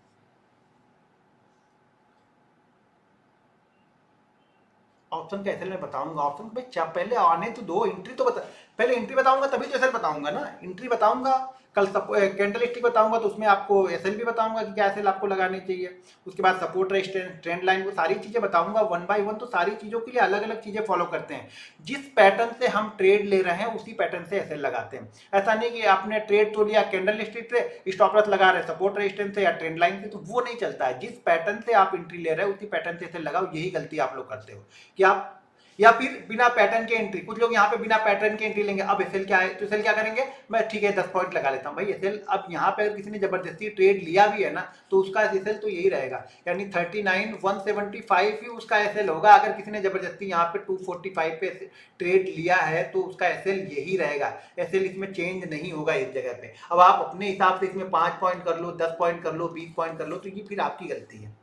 ऑप्शन का एसएल में बताऊंगा, ऑप्शन भाई पहले आने तो दो, एंट्री तो बता, पहले एंट्री बताऊंगा तभी तो एसएल बताऊंगा ना। एंट्री बताऊंगा कल, कैंडल स्टिक बताऊंगा तो उसमें आपको एसएल भी बताऊंगा कि क्या एसएल आपको लगानी चाहिए। उसके बाद सपोर्ट रेजिस्टेंस, ट्रेंड लाइन, वो सारी चीजें बताऊंगा वन बाय वन। तो सारी चीजों के लिए अलग अलग चीजें फॉलो करते हैं। जिस पैटर्न से हम ट्रेड ले रहे हैं उसी पैटर्न से एसएल लगाते हैं। ऐसा नहीं कि आपने ट्रेड तो लिया कैंडल स्टिक से, स्टॉप लॉस लगा रहे हैं सपोर्ट रेजिस्टेंस से या ट्रेंड लाइन से, तो वो नहीं चलता है। जिस पैटर्न से आप एंट्री ले रहे हो उसी पैटर्न से एसएल लगाओ। यही गलती आप लोग करते हो कि आप, या फिर बिना पैटर्न के एंट्री, कुछ लोग यहाँ पे बिना पैटर्न के एंट्री लेंगे। अब एसएल क्या है, तो एसएल क्या करेंगे, मैं ठीक है 10 पॉइंट लगा लेता हूँ भाई एसएल। अब यहाँ पे अगर किसी ने जबरदस्ती ट्रेड लिया भी है ना, तो उसका एसएल तो यही रहेगा, यानी 39,175 ही उसका एसएल होगा। अगर किसी ने जबरदस्ती यहाँ पे 245 पे ट्रेड लिया है तो उसका एसएल यही रहेगा, एसएल इसमें चेंज नहीं होगा इस जगह पे। अब आप अपने हिसाब से इसमें 5 पॉइंट कर लो, 10 पॉइंट कर लो, 20 पॉइंट कर लो, तो ये फिर आपकी गलती है।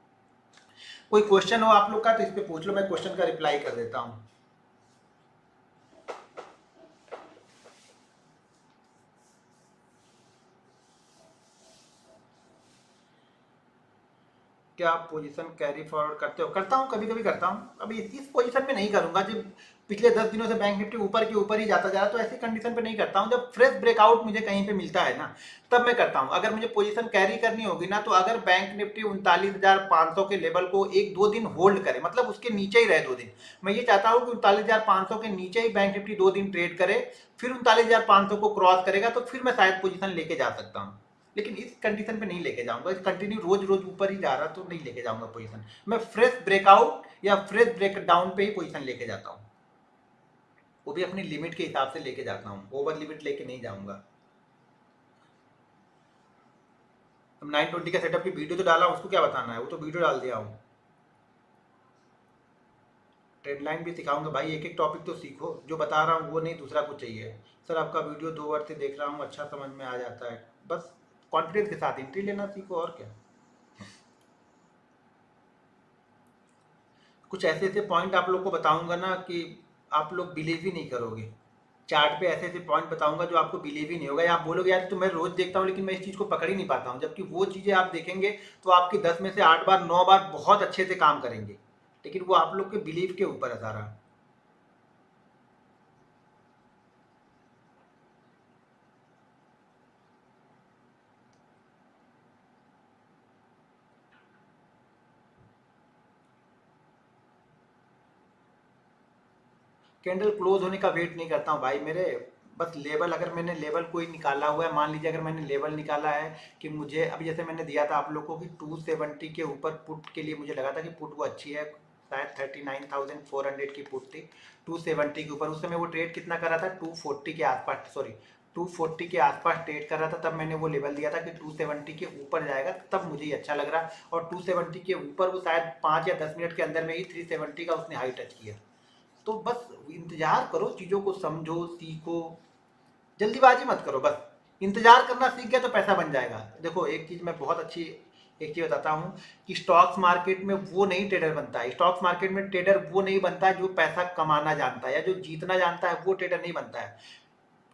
कोई क्वेश्चन हो आप लोग का तो इस पे पूछ लो, मैं क्वेश्चन का रिप्लाई कर देता हूँ। क्या आप पोजीशन कैरी फॉरवर्ड करते हो? करता हूँ, कभी कभी करता हूँ। अभी इस पोजीशन में नहीं करूंगा, जब पिछले 10 दिनों से बैंक निफ्टी ऊपर के ऊपर ही जाता जा रहा है, तो ऐसी कंडीशन पे नहीं करता हूँ। जब फ्रेश ब्रेकआउट मुझे कहीं पे मिलता है ना, तब मैं करता हूँ। अगर मुझे पोजीशन कैरी करनी होगी ना, तो अगर बैंक निफ्टी 39,500 के लेवल को 1-2 दिन होल्ड करे, मतलब उसके नीचे ही रहे 2 दिन, मैं ये चाहता हूँ कि 39,500 के नीचे ही बैंक निफ्टी 2 दिन ट्रेड करे, फिर 39,500 को क्रॉस करेगा तो फिर मैं शायद पोजीशन लेके जा सकता हूँ। लेकिन इस कंडीशन पे नहीं लेके जाऊंगा, इस कंटिन्यू रोज रोज ऊपर ही जा रहा तो नहीं लेके जाऊंगा पोजीशन। मैं फ्रेश ब्रेकआउट या फ्रेश ब्रेक डाउन पे ही पोजीशन लेके जाता हूँ, वो भी अपनी लिमिट के हिसाब से लेके जाता हूँ, ओवर लिमिट लेके नहीं जाऊंगा। 920 का सेटअप की वीडियो तो डाला, उसको क्या बताना है, वो तो वीडियो डाल दिया हूँ। ट्रेड लाइन भी सिखाऊंगा भाई, एक एक टॉपिक तो सीखो, जो बता रहा हूँ वो नहीं, दूसरा कुछ चाहिए। सर आपका वीडियो 2 बार से देख रहा हूँ, अच्छा समझ में आ जाता है। बस कॉन्फिडेंस के साथ एंट्री लेना सीखो, और क्या। कुछ ऐसे ऐसे पॉइंट आप लोग को बताऊंगा ना कि आप लोग बिलीव ही नहीं करोगे। चार्ट पे ऐसे ऐसे पॉइंट बताऊंगा जो आपको बिलीव ही नहीं होगा, या आप बोलोगे यार तो मैं रोज देखता हूँ लेकिन मैं इस चीज को पकड़ ही नहीं पाता हूँ, जबकि वो चीजें आप देखेंगे तो आपकी 10 में से 8 बार 9 बार बहुत अच्छे से काम करेंगे, लेकिन वो आप लोग के बिलीव के ऊपर है सारा। कैंडल क्लोज होने का वेट नहीं करता हूँ भाई मेरे, बस लेवल, अगर मैंने लेवल कोई निकाला हुआ है, मान लीजिए अगर मैंने लेवल निकाला है कि मुझे अभी जैसे मैंने दिया था आप लोगों को कि 270 के ऊपर पुट के लिए मुझे लगा था कि पुट वो अच्छी है, शायद 39,400 की पुट थी 270 के ऊपर, उस समय वो ट्रेड कितना कर रहा था 240 के आसपास, सॉरी 240 के आसपास ट्रेड कर रहा था, तब मैंने वो लेवल दिया था कि 270 के ऊपर जाएगा तब मुझे ये अच्छा लग रहा, और 270 के ऊपर वो शायद 5 या 10 मिनट के अंदर में ही 370 का उसने हाई टच किया। तो बस इंतजार करो, चीज़ों को समझो, सीखो, जल्दीबाजी मत करो, बस इंतजार करना सीख गया तो पैसा बन जाएगा। देखो एक चीज़ मैं बहुत अच्छी एक चीज़ बताता हूँ कि स्टॉक्स मार्केट में वो नहीं ट्रेडर बनता है, स्टॉक्स मार्केट में ट्रेडर वो नहीं बनता है जो पैसा कमाना जानता है या जो जीतना जानता है, वो ट्रेडर नहीं बनता है।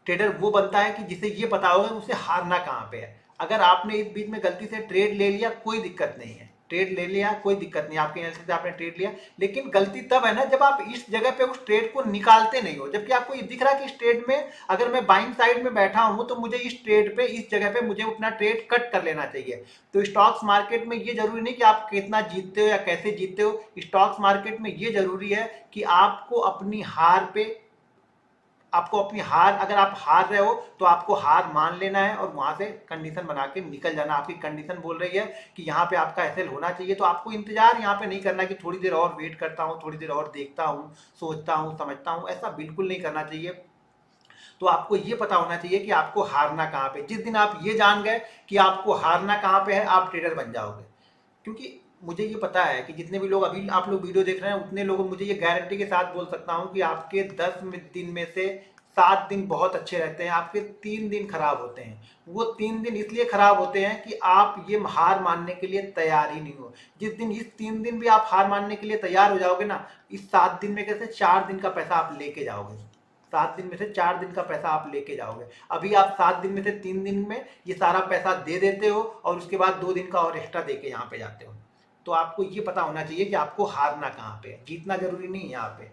ट्रेडर वो बनता है कि जिसे ये पता होगा उसे हारना कहाँ पे है। अगर आपने इस बीच में गलती से ट्रेड ले लिया कोई दिक्कत नहीं है, ट्रेड ले लिया कोई दिक्कत नहीं, आपके एनालिसिस से आपने ट्रेड लिया, लेकिन गलती तब है ना जब आप इस जगह पे उस ट्रेड को निकालते नहीं हो, जबकि आपको ये दिख रहा है कि इस ट्रेड में अगर मैं बाइंग साइड में बैठा हूं तो मुझे इस ट्रेड पे इस जगह पे मुझे अपना ट्रेड कट कर लेना चाहिए। तो स्टॉक्स मार्केट में ये जरूरी नहीं कि आप कितना जीतते हो या कैसे जीतते हो, स्टॉक्स मार्केट में ये जरूरी है कि आपको अपनी हार पे, आपको अपनी हार, अगर आप हार रहे हो तो आपको हार मान लेना है और वहां से कंडीशन बना के निकल जाना। आपकी कंडीशन बोल रही है कि यहाँ पे आपका एसएल होना चाहिए, तो आपको इंतजार यहाँ पे नहीं करना कि थोड़ी देर और वेट करता हूँ, थोड़ी देर और देखता हूँ, सोचता हूँ, समझता हूँ, ऐसा बिल्कुल नहीं करना चाहिए। तो आपको ये पता होना चाहिए कि आपको हारना कहाँ पे, जिस दिन आप ये जान गए कि आपको हारना कहाँ पे है, आप ट्रेडर बन जाओगे। क्योंकि मुझे ये पता है कि जितने भी लोग अभी आप लोग वीडियो देख रहे हैं उतने लोग, मुझे ये गारंटी के साथ बोल सकता हूँ कि आपके 10 दिन में से 7 दिन बहुत अच्छे रहते हैं, आपके 3 दिन खराब होते हैं। वो 3 दिन इसलिए खराब होते हैं कि आप ये हार मानने के लिए तैयार ही नहीं हो। जिस दिन इस 3 दिन भी आप हार मानने के लिए तैयार हो जाओगे ना, इस 7 दिन में कैसे 4 दिन का पैसा आप लेके जाओगे, 7 दिन में से 4 दिन का पैसा आप लेके जाओगे। अभी आप 7 दिन में से 3 दिन में ये सारा पैसा दे देते हो और उसके बाद 2 दिन का और एक्स्ट्रा दे के यहाँ पे जाते हो। तो आपको ये पता होना चाहिए कि आपको हारना कहाँ पे है, जीतना जरूरी नहीं है यहाँ पे,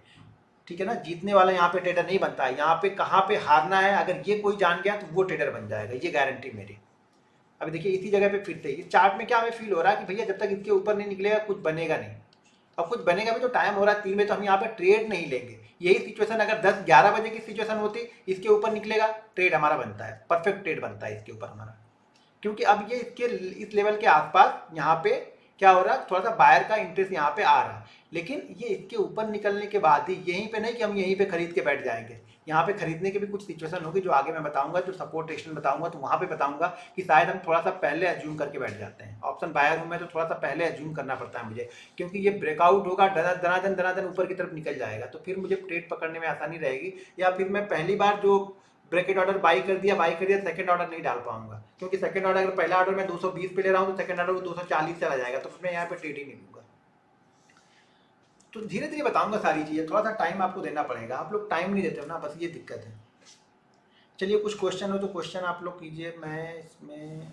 ठीक है ना। जीतने वाला यहाँ पे ट्रेडर नहीं बनता है, यहाँ पे कहाँ पे हारना है अगर ये कोई जान गया तो वो ट्रेडर बन जाएगा, ये गारंटी मेरी। अभी देखिए इसी जगह पे फिर से इस चार्ट में क्या हमें फील हो रहा है कि भैया जब तक इसके ऊपर नहीं निकलेगा कुछ बनेगा नहीं। अब कुछ बनेगा भी तो टाइम हो रहा है 3 बजे, तो हम यहाँ पे ट्रेड नहीं लेंगे। यही सिचुएशन अगर 10-11 बजे की सिचुएशन होती, इसके ऊपर निकलेगा ट्रेड हमारा बनता है, परफेक्ट ट्रेड बनता है इसके ऊपर हमारा। क्योंकि अब ये इसके इस लेवल के आसपास यहाँ पे क्या हो रहा है, थोड़ा सा बायर का इंटरेस्ट यहाँ पे आ रहा है, लेकिन ये इसके ऊपर निकलने के बाद ही यहीं पे नहीं कि हम यहीं पे खरीद के बैठ जाएंगे, यहाँ पे खरीदने की भी कुछ सिचुएशन होगी जो आगे मैं बताऊंगा, जो सपोर्ट रेशन बताऊंगा तो वहां पे बताऊंगा कि शायद हम थोड़ा सा पहले एज्यूम करके बैठ जाते हैं। ऑप्शन बायर हूं मैं तो थोड़ा सा पहले एज्यूम करना पड़ता है मुझे, क्योंकि ये ब्रेकआउट होगा, दनादन ऊपर की तरफ निकल जाएगा, तो फिर मुझे ट्रेड पकड़ने में आसानी रहेगी, या फिर मैं पहली बार जो ब्रैकेट ऑर्डर बाई कर दिया सेकंड ऑर्डर नहीं डाल पाऊंगा, क्योंकि सेकंड ऑर्डर अगर पहला ऑर्डर मैं 220 पे ले रहा हूँ तो सेकंड ऑर्डर 240 चला जाएगा, तो फिर मैं यहाँ पे ट्रेड ही नहीं लूंगा। तो धीरे धीरे बताऊंगा सारी चीजें, थोड़ा सा टाइम आपको देना पड़ेगा, आप लोग टाइम नहीं देते हो ना, बस ये दिक्कत है। चलिए कुछ क्वेश्चन हो तो क्वेश्चन आप लोग कीजिए, मैं इसमें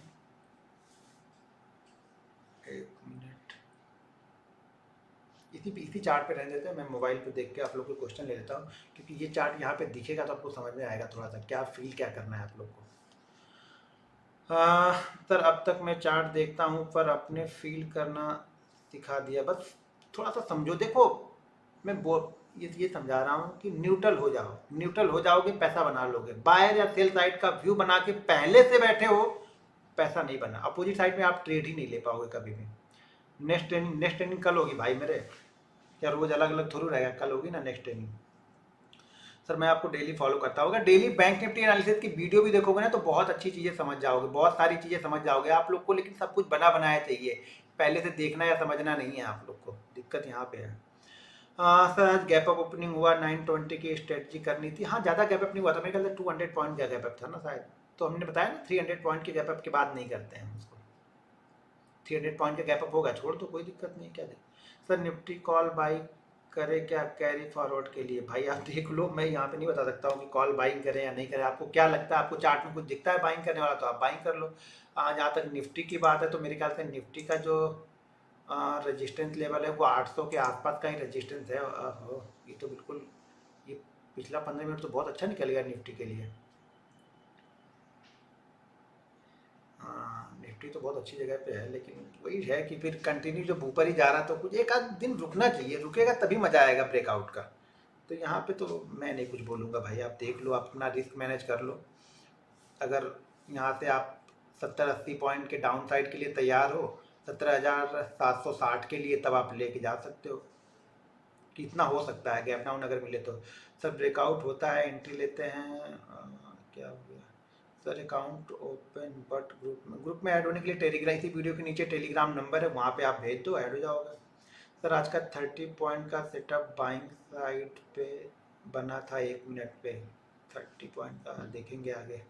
1 मिनट इसी चार्ट पे रहने देते हैं, मैं मोबाइल पे देख के आप लोग के क्वेश्चन ले लेता हूँ, क्योंकि ये चार्ट यहाँ पे दिखेगा तो आपको समझ में आएगा थोड़ा सा क्या फील क्या करना है आप लोग को। सर अब तक मैं चार्ट देखता हूँ पर अपने फील करना सिखा दिया, बस थोड़ा सा समझो। देखो मैं ये समझा रहा हूँ कि न्यूट्रल हो जाओ, न्यूट्रल हो जाओगे पैसा बना लोगे। बायर या सेल साइड का व्यू बना के पहले से बैठे हो, पैसा नहीं बना। अपोजिट साइड में आप ट्रेड ही नहीं ले पाओगे कभी भी। नेक्स्ट ट्रेनिंग कल होगी भाई मेरे, क्या रोज अलग अलग थोड़ी रहेगा, कल होगी ना नेक्स्ट ट्रेनिंग। सर मैं आपको डेली फॉलो करता हूँ, अगर डेली बैंक निफ्टी एनालिसिस की वीडियो भी देखोगे ना तो बहुत अच्छी चीज़ें समझ जाओगे, बहुत सारी चीज़ें समझ जाओगे आप लोग को, लेकिन सब कुछ बना बनाया चाहिए, पहले से देखना या समझना नहीं है आप लोग को, दिक्कत यहाँ पे है। सर आज गैप अप ओपनिंग हुआ, 920 की स्ट्रेटजी करनी थी। हाँ ज़्यादा गैप अप नहीं हुआ था, मेरे ख्याल से 200 पॉइंट का गैप अप था ना शायद, तो हमने बताया ना 300 पॉइंट के गैप अप के बाद नहीं करते हैं उसको, 300 पॉइंट का गैप अप होगा छोड़ तो कोई दिक्कत नहीं, क्या दे। सर निफ्टी कॉल बाई करें क्या कैरी फॉरवर्ड के लिए? भाई आप देख लो, मैं यहाँ पे नहीं बता सकता हूँ कि कॉल बाइंग करें या नहीं करें। आपको क्या लगता है, आपको चार्ट में कुछ दिखता है बाइंग करने वाला तो आप बाइंग कर लो। जहाँ तक निफ्टी की बात है तो मेरे ख्याल से निफ्टी का जो रेजिस्टेंस लेवल है वो 800 के आसपास का ही रेजिस्टेंस है। ये तो बिल्कुल, ये पिछला 15 मिनट तो बहुत अच्छा निकल गया निफ्टी के लिए। हाँ, निफ्टी तो बहुत अच्छी जगह पे है, लेकिन वही है कि फिर कंटिन्यू जब ऊपर ही जा रहा तो कुछ एक आध दिन रुकना चाहिए, रुकेगा तभी मजा आएगा ब्रेकआउट का। तो यहाँ पे तो मैं नहीं कुछ बोलूँगा भाई, आप देख लो, आप अपना रिस्क मैनेज कर लो। अगर यहाँ से आप 70-80 पॉइंट के डाउन साइड के लिए तैयार हो, 17,760 के लिए, तब आप लेके जा सकते हो। कितना हो सकता है गैप डाउन अगर मिले तो। सर ब्रेकआउट होता है, एंट्री लेते हैं। क्या हो गया sir? Account open but group में ऐड होने के लिए टेलीग्राम, इसी वीडियो के नीचे टेलीग्राम नंबर है, वहाँ पे आप भेज दो, ऐड हो जाओगे। सर आज का 30 पॉइंट का सेटअप बाइंग साइड पे बना था 1 मिनट पे। 30 पॉइंट का देखेंगे आगे।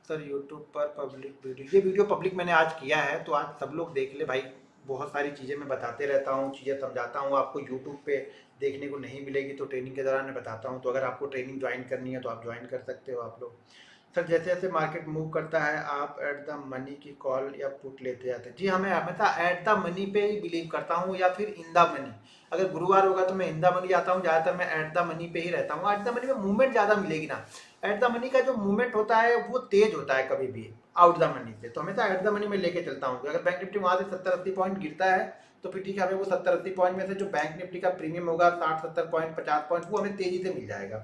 सर यूट्यूब पर पब्लिक वीडियो, ये वीडियो पब्लिक मैंने आज किया है, तो आज सब लोग देख ले भाई। बहुत सारी चीज़ें मैं बताते रहता हूँ, चीज़ें समझाता हूँ, आपको यूट्यूब पे देखने को नहीं मिलेगी तो ट्रेनिंग के दौरान मैं बताता हूँ। तो अगर आपको ट्रेनिंग ज्वाइन करनी है तो आप ज्वाइन कर सकते हो आप लोग। सर जैसे जैसे मार्केट मूव करता है आप एट द मनी की कॉल या पुट लेते जाते हैं? जी हाँ, मैं हमेशा एट द मनी पे ही बिलीव करता हूँ, या फिर इन द मनी। अगर गुरुवार होगा तो मैं इन द मनी जाता हूँ, ज़्यादातर मैं एट द मनी पे ही रहता हूँ। एट द मनी में मूवमेंट ज़्यादा मिलेगी ना। एट द मनी का जो मूवमेंट होता है वो तेज होता है कभी भी आउट द मनी से, तो हमेशा एट द मनी में लेके चलता हूँ। अगर बैंक निफ्टी वहाँ से 70-80 पॉइंट गिरता है तो फिर ठीक है, हमें वो 70-80 पॉइंट में से जो बैंक निफ्टी का प्रीमियम होगा 60-70 पॉइंट, 50 पॉइंट, वो हमें तेजी से मिल जाएगा।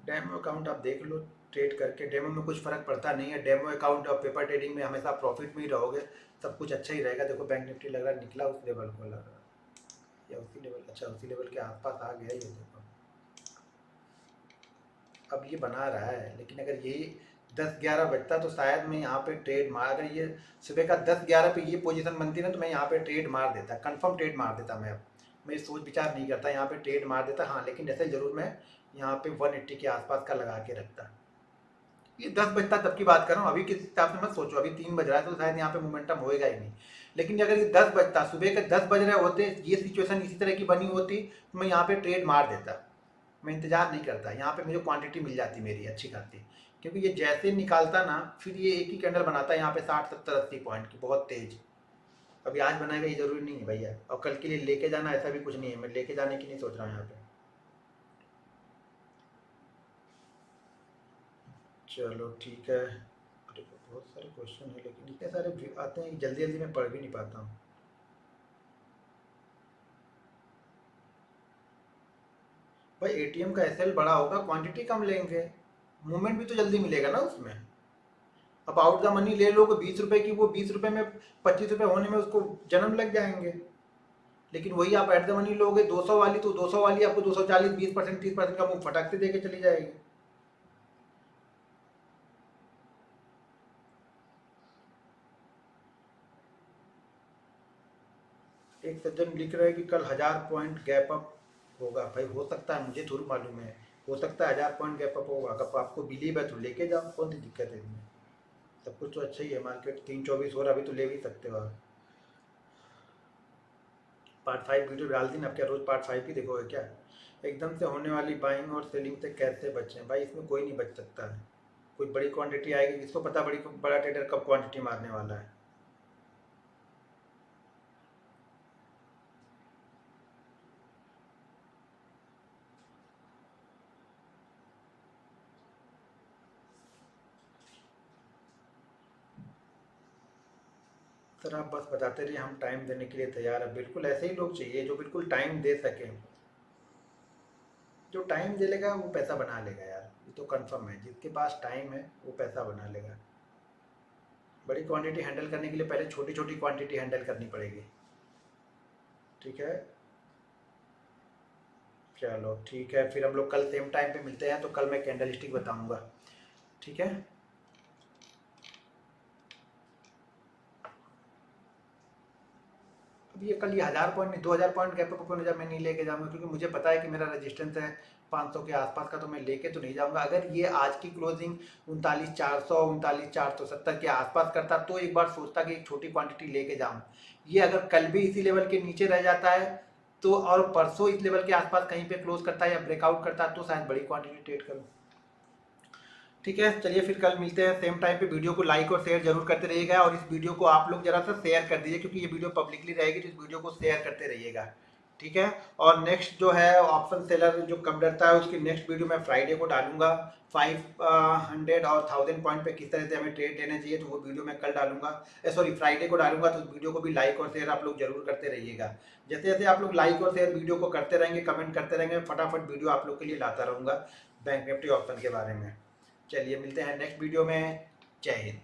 डेमो अकाउंट आप देख लो ट्रेड करके, डेमो में कुछ फर्क पड़ता नहीं है। डेमो अकाउंट और पेपर ट्रेडिंग में हमेशा प्रॉफिट में ही रहोगे, सब कुछ अच्छा ही रहेगा। देखो बैंक निफ्टी लग रहा है निकला उस लेवल को, लग रहा है या उसी लेवल, अच्छा उसी लेवल के आसपास आ गया। ये देखो अब ये बना रहा है, लेकिन अगर यही 10-11 बजता तो शायद मैं यहाँ पे ट्रेड मार, अगर ये सुबह का 10-11 पे ये पोजीशन बनती ना तो मैं यहाँ पे ट्रेड मार देता, कंफर्म ट्रेड मार देता। मैं अब मैं सोच विचार नहीं करता, यहाँ पे ट्रेड मार देता। हाँ लेकिन ऐसे जरूर मैं यहाँ पे 180 के आसपास का लगा के रखता। ये 10 बजता तब की बात कर रहा हूँ, अभी किस हिसाब से मत सोचो, अभी 3 बज रहा है तो शायद यहाँ पे मोमेंटम होएगा ही नहीं। लेकिन अगर ये 10 बजता, सुबह के 10 बज रहे होते, ये सिचुएशन इसी तरह की बनी होती तो मैं यहाँ पे ट्रेड मार देता। मैं इंतजार नहीं करता, यहाँ पे मुझे क्वांटिटी मिल जाती मेरी अच्छी खासी, क्योंकि ये जैसे निकालता ना फिर ये एक ही कैंडल बनाता है यहाँ पे 60-70-80 पॉइंट की, बहुत तेज। अभी आज बनाएगा ये जरूरी नहीं है भैया, और कल के लिए लेके जाना ऐसा भी कुछ नहीं है, मैं लेके जाने की नहीं सोच रहा हूँ यहाँ पे। चलो ठीक है। अरे बहुत सारे क्वेश्चन है, लेकिन इतने सारे आते हैं जल्दी जल्दी मैं पढ़ भी नहीं पाता हूँ। भाई एटीएम का एसएल बड़ा होगा, क्वांटिटी कम लेंगे, मूवमेंट भी तो जल्दी मिलेगा ना उसमें। अब आउट द मनी ले लोगे 20 रुपए की, वो 20 रुपए में 25 रुपए होने में उसको जन्म लग जाएंगे। लेकिन वही आप एट द मनी लोगे 200 वाली, तो 200 वाली आपको 240, 20%, 30% का मुंह फटाक से देके चली जाएगी। एक सज्जन लिख रहे हैं कि कल 1000 पॉइंट गैप अप होगा। भाई हो सकता है, मुझे थोड़ी मालूम है, हो सकता है 1000 पॉइंट गैप अप होगा। कब आपको बिलीव है तो लेके जाओ, कौन सी दिक्कत है इसमें। सब कुछ तो अच्छा ही है, मार्केट 324 हो रहा, अभी तो ले भी सकते हो आप। पार्ट 5 वीडियो डाल दी ना, अब क्या रोज पार्ट 5 ही देखोगे क्या? एकदम से होने वाली बाइंग और सेलिंग से कैसे बचें? भाई इसमें कोई नहीं बच सकता है। कोई बड़ी क्वांटिटी आएगी, किसको पता बड़ा ट्रेडर कब क्वांटिटी मारने वाला है। सर आप बस बताते रहिए, हम टाइम देने के लिए तैयार है। बिल्कुल ऐसे ही लोग चाहिए जो बिल्कुल टाइम दे सकें। जो टाइम दे लेगा वो पैसा बना लेगा यार, ये तो कंफर्म है। जिसके पास टाइम है वो पैसा बना लेगा। बड़ी क्वांटिटी हैंडल करने के लिए पहले छोटी छोटी क्वांटिटी हैंडल करनी पड़ेगी। ठीक है, चलो ठीक है, फिर हम लोग कल सेम टाइम पे मिलते हैं। तो कल मैं कैंडल स्टिक बताऊंगा, ठीक है। अब ये कल ये 1000 पॉइंट नहीं, 2000 पॉइंट गैप अप होने जब मैं नहीं लेके जाऊंगा, क्योंकि मुझे पता है कि मेरा रेजिस्टेंस है 500 के आसपास का तो मैं लेके तो नहीं जाऊंगा। अगर ये आज की क्लोजिंग 39,400 39,470 के आसपास करता तो एक बार सोचता कि एक छोटी क्वांटिटी लेके जाऊं। ये अगर कल भी इसी लेवल के नीचे रह जाता है तो, और परसों इस लेवल के आसपास कहीं पे क्लोज करता है या ब्रेकआउट करता है तो शायद बड़ी क्वांटिटी ट्रेड करूं। ठीक है, चलिए फिर कल मिलते हैं सेम टाइम पे। वीडियो को लाइक और शेयर जरूर करते रहिएगा, और इस वीडियो को आप लोग जरा सा शेयर कर दीजिए क्योंकि ये वीडियो पब्लिकली रहेगी, तो इस वीडियो को शेयर करते रहिएगा। ठीक है, और नेक्स्ट जो है ऑप्शन सेलर जो कब डरता है उसकी नेक्स्ट वीडियो मैं फ्राइडे को डालूंगा। 500 और 1000 पॉइंट पे किस तरह से हमें ट्रेड लेना चाहिए तो वो वीडियो मैं कल डालूंगा, सॉरी फ्राइडे को डालूंगा। तो उस वीडियो को भी लाइक और शेयर आप लोग जरूर करते रहिएगा। जैसे जैसे आप लोग लाइक और शेयर वीडियो को करते रहेंगे, कमेंट करते रहेंगे, फटाफट वीडियो आप लोग के लिए लाता रहूँगा बैंक निफ्टी ऑप्शन के बारे में। चलिए मिलते हैं नेक्स्ट वीडियो में। जय हिंद।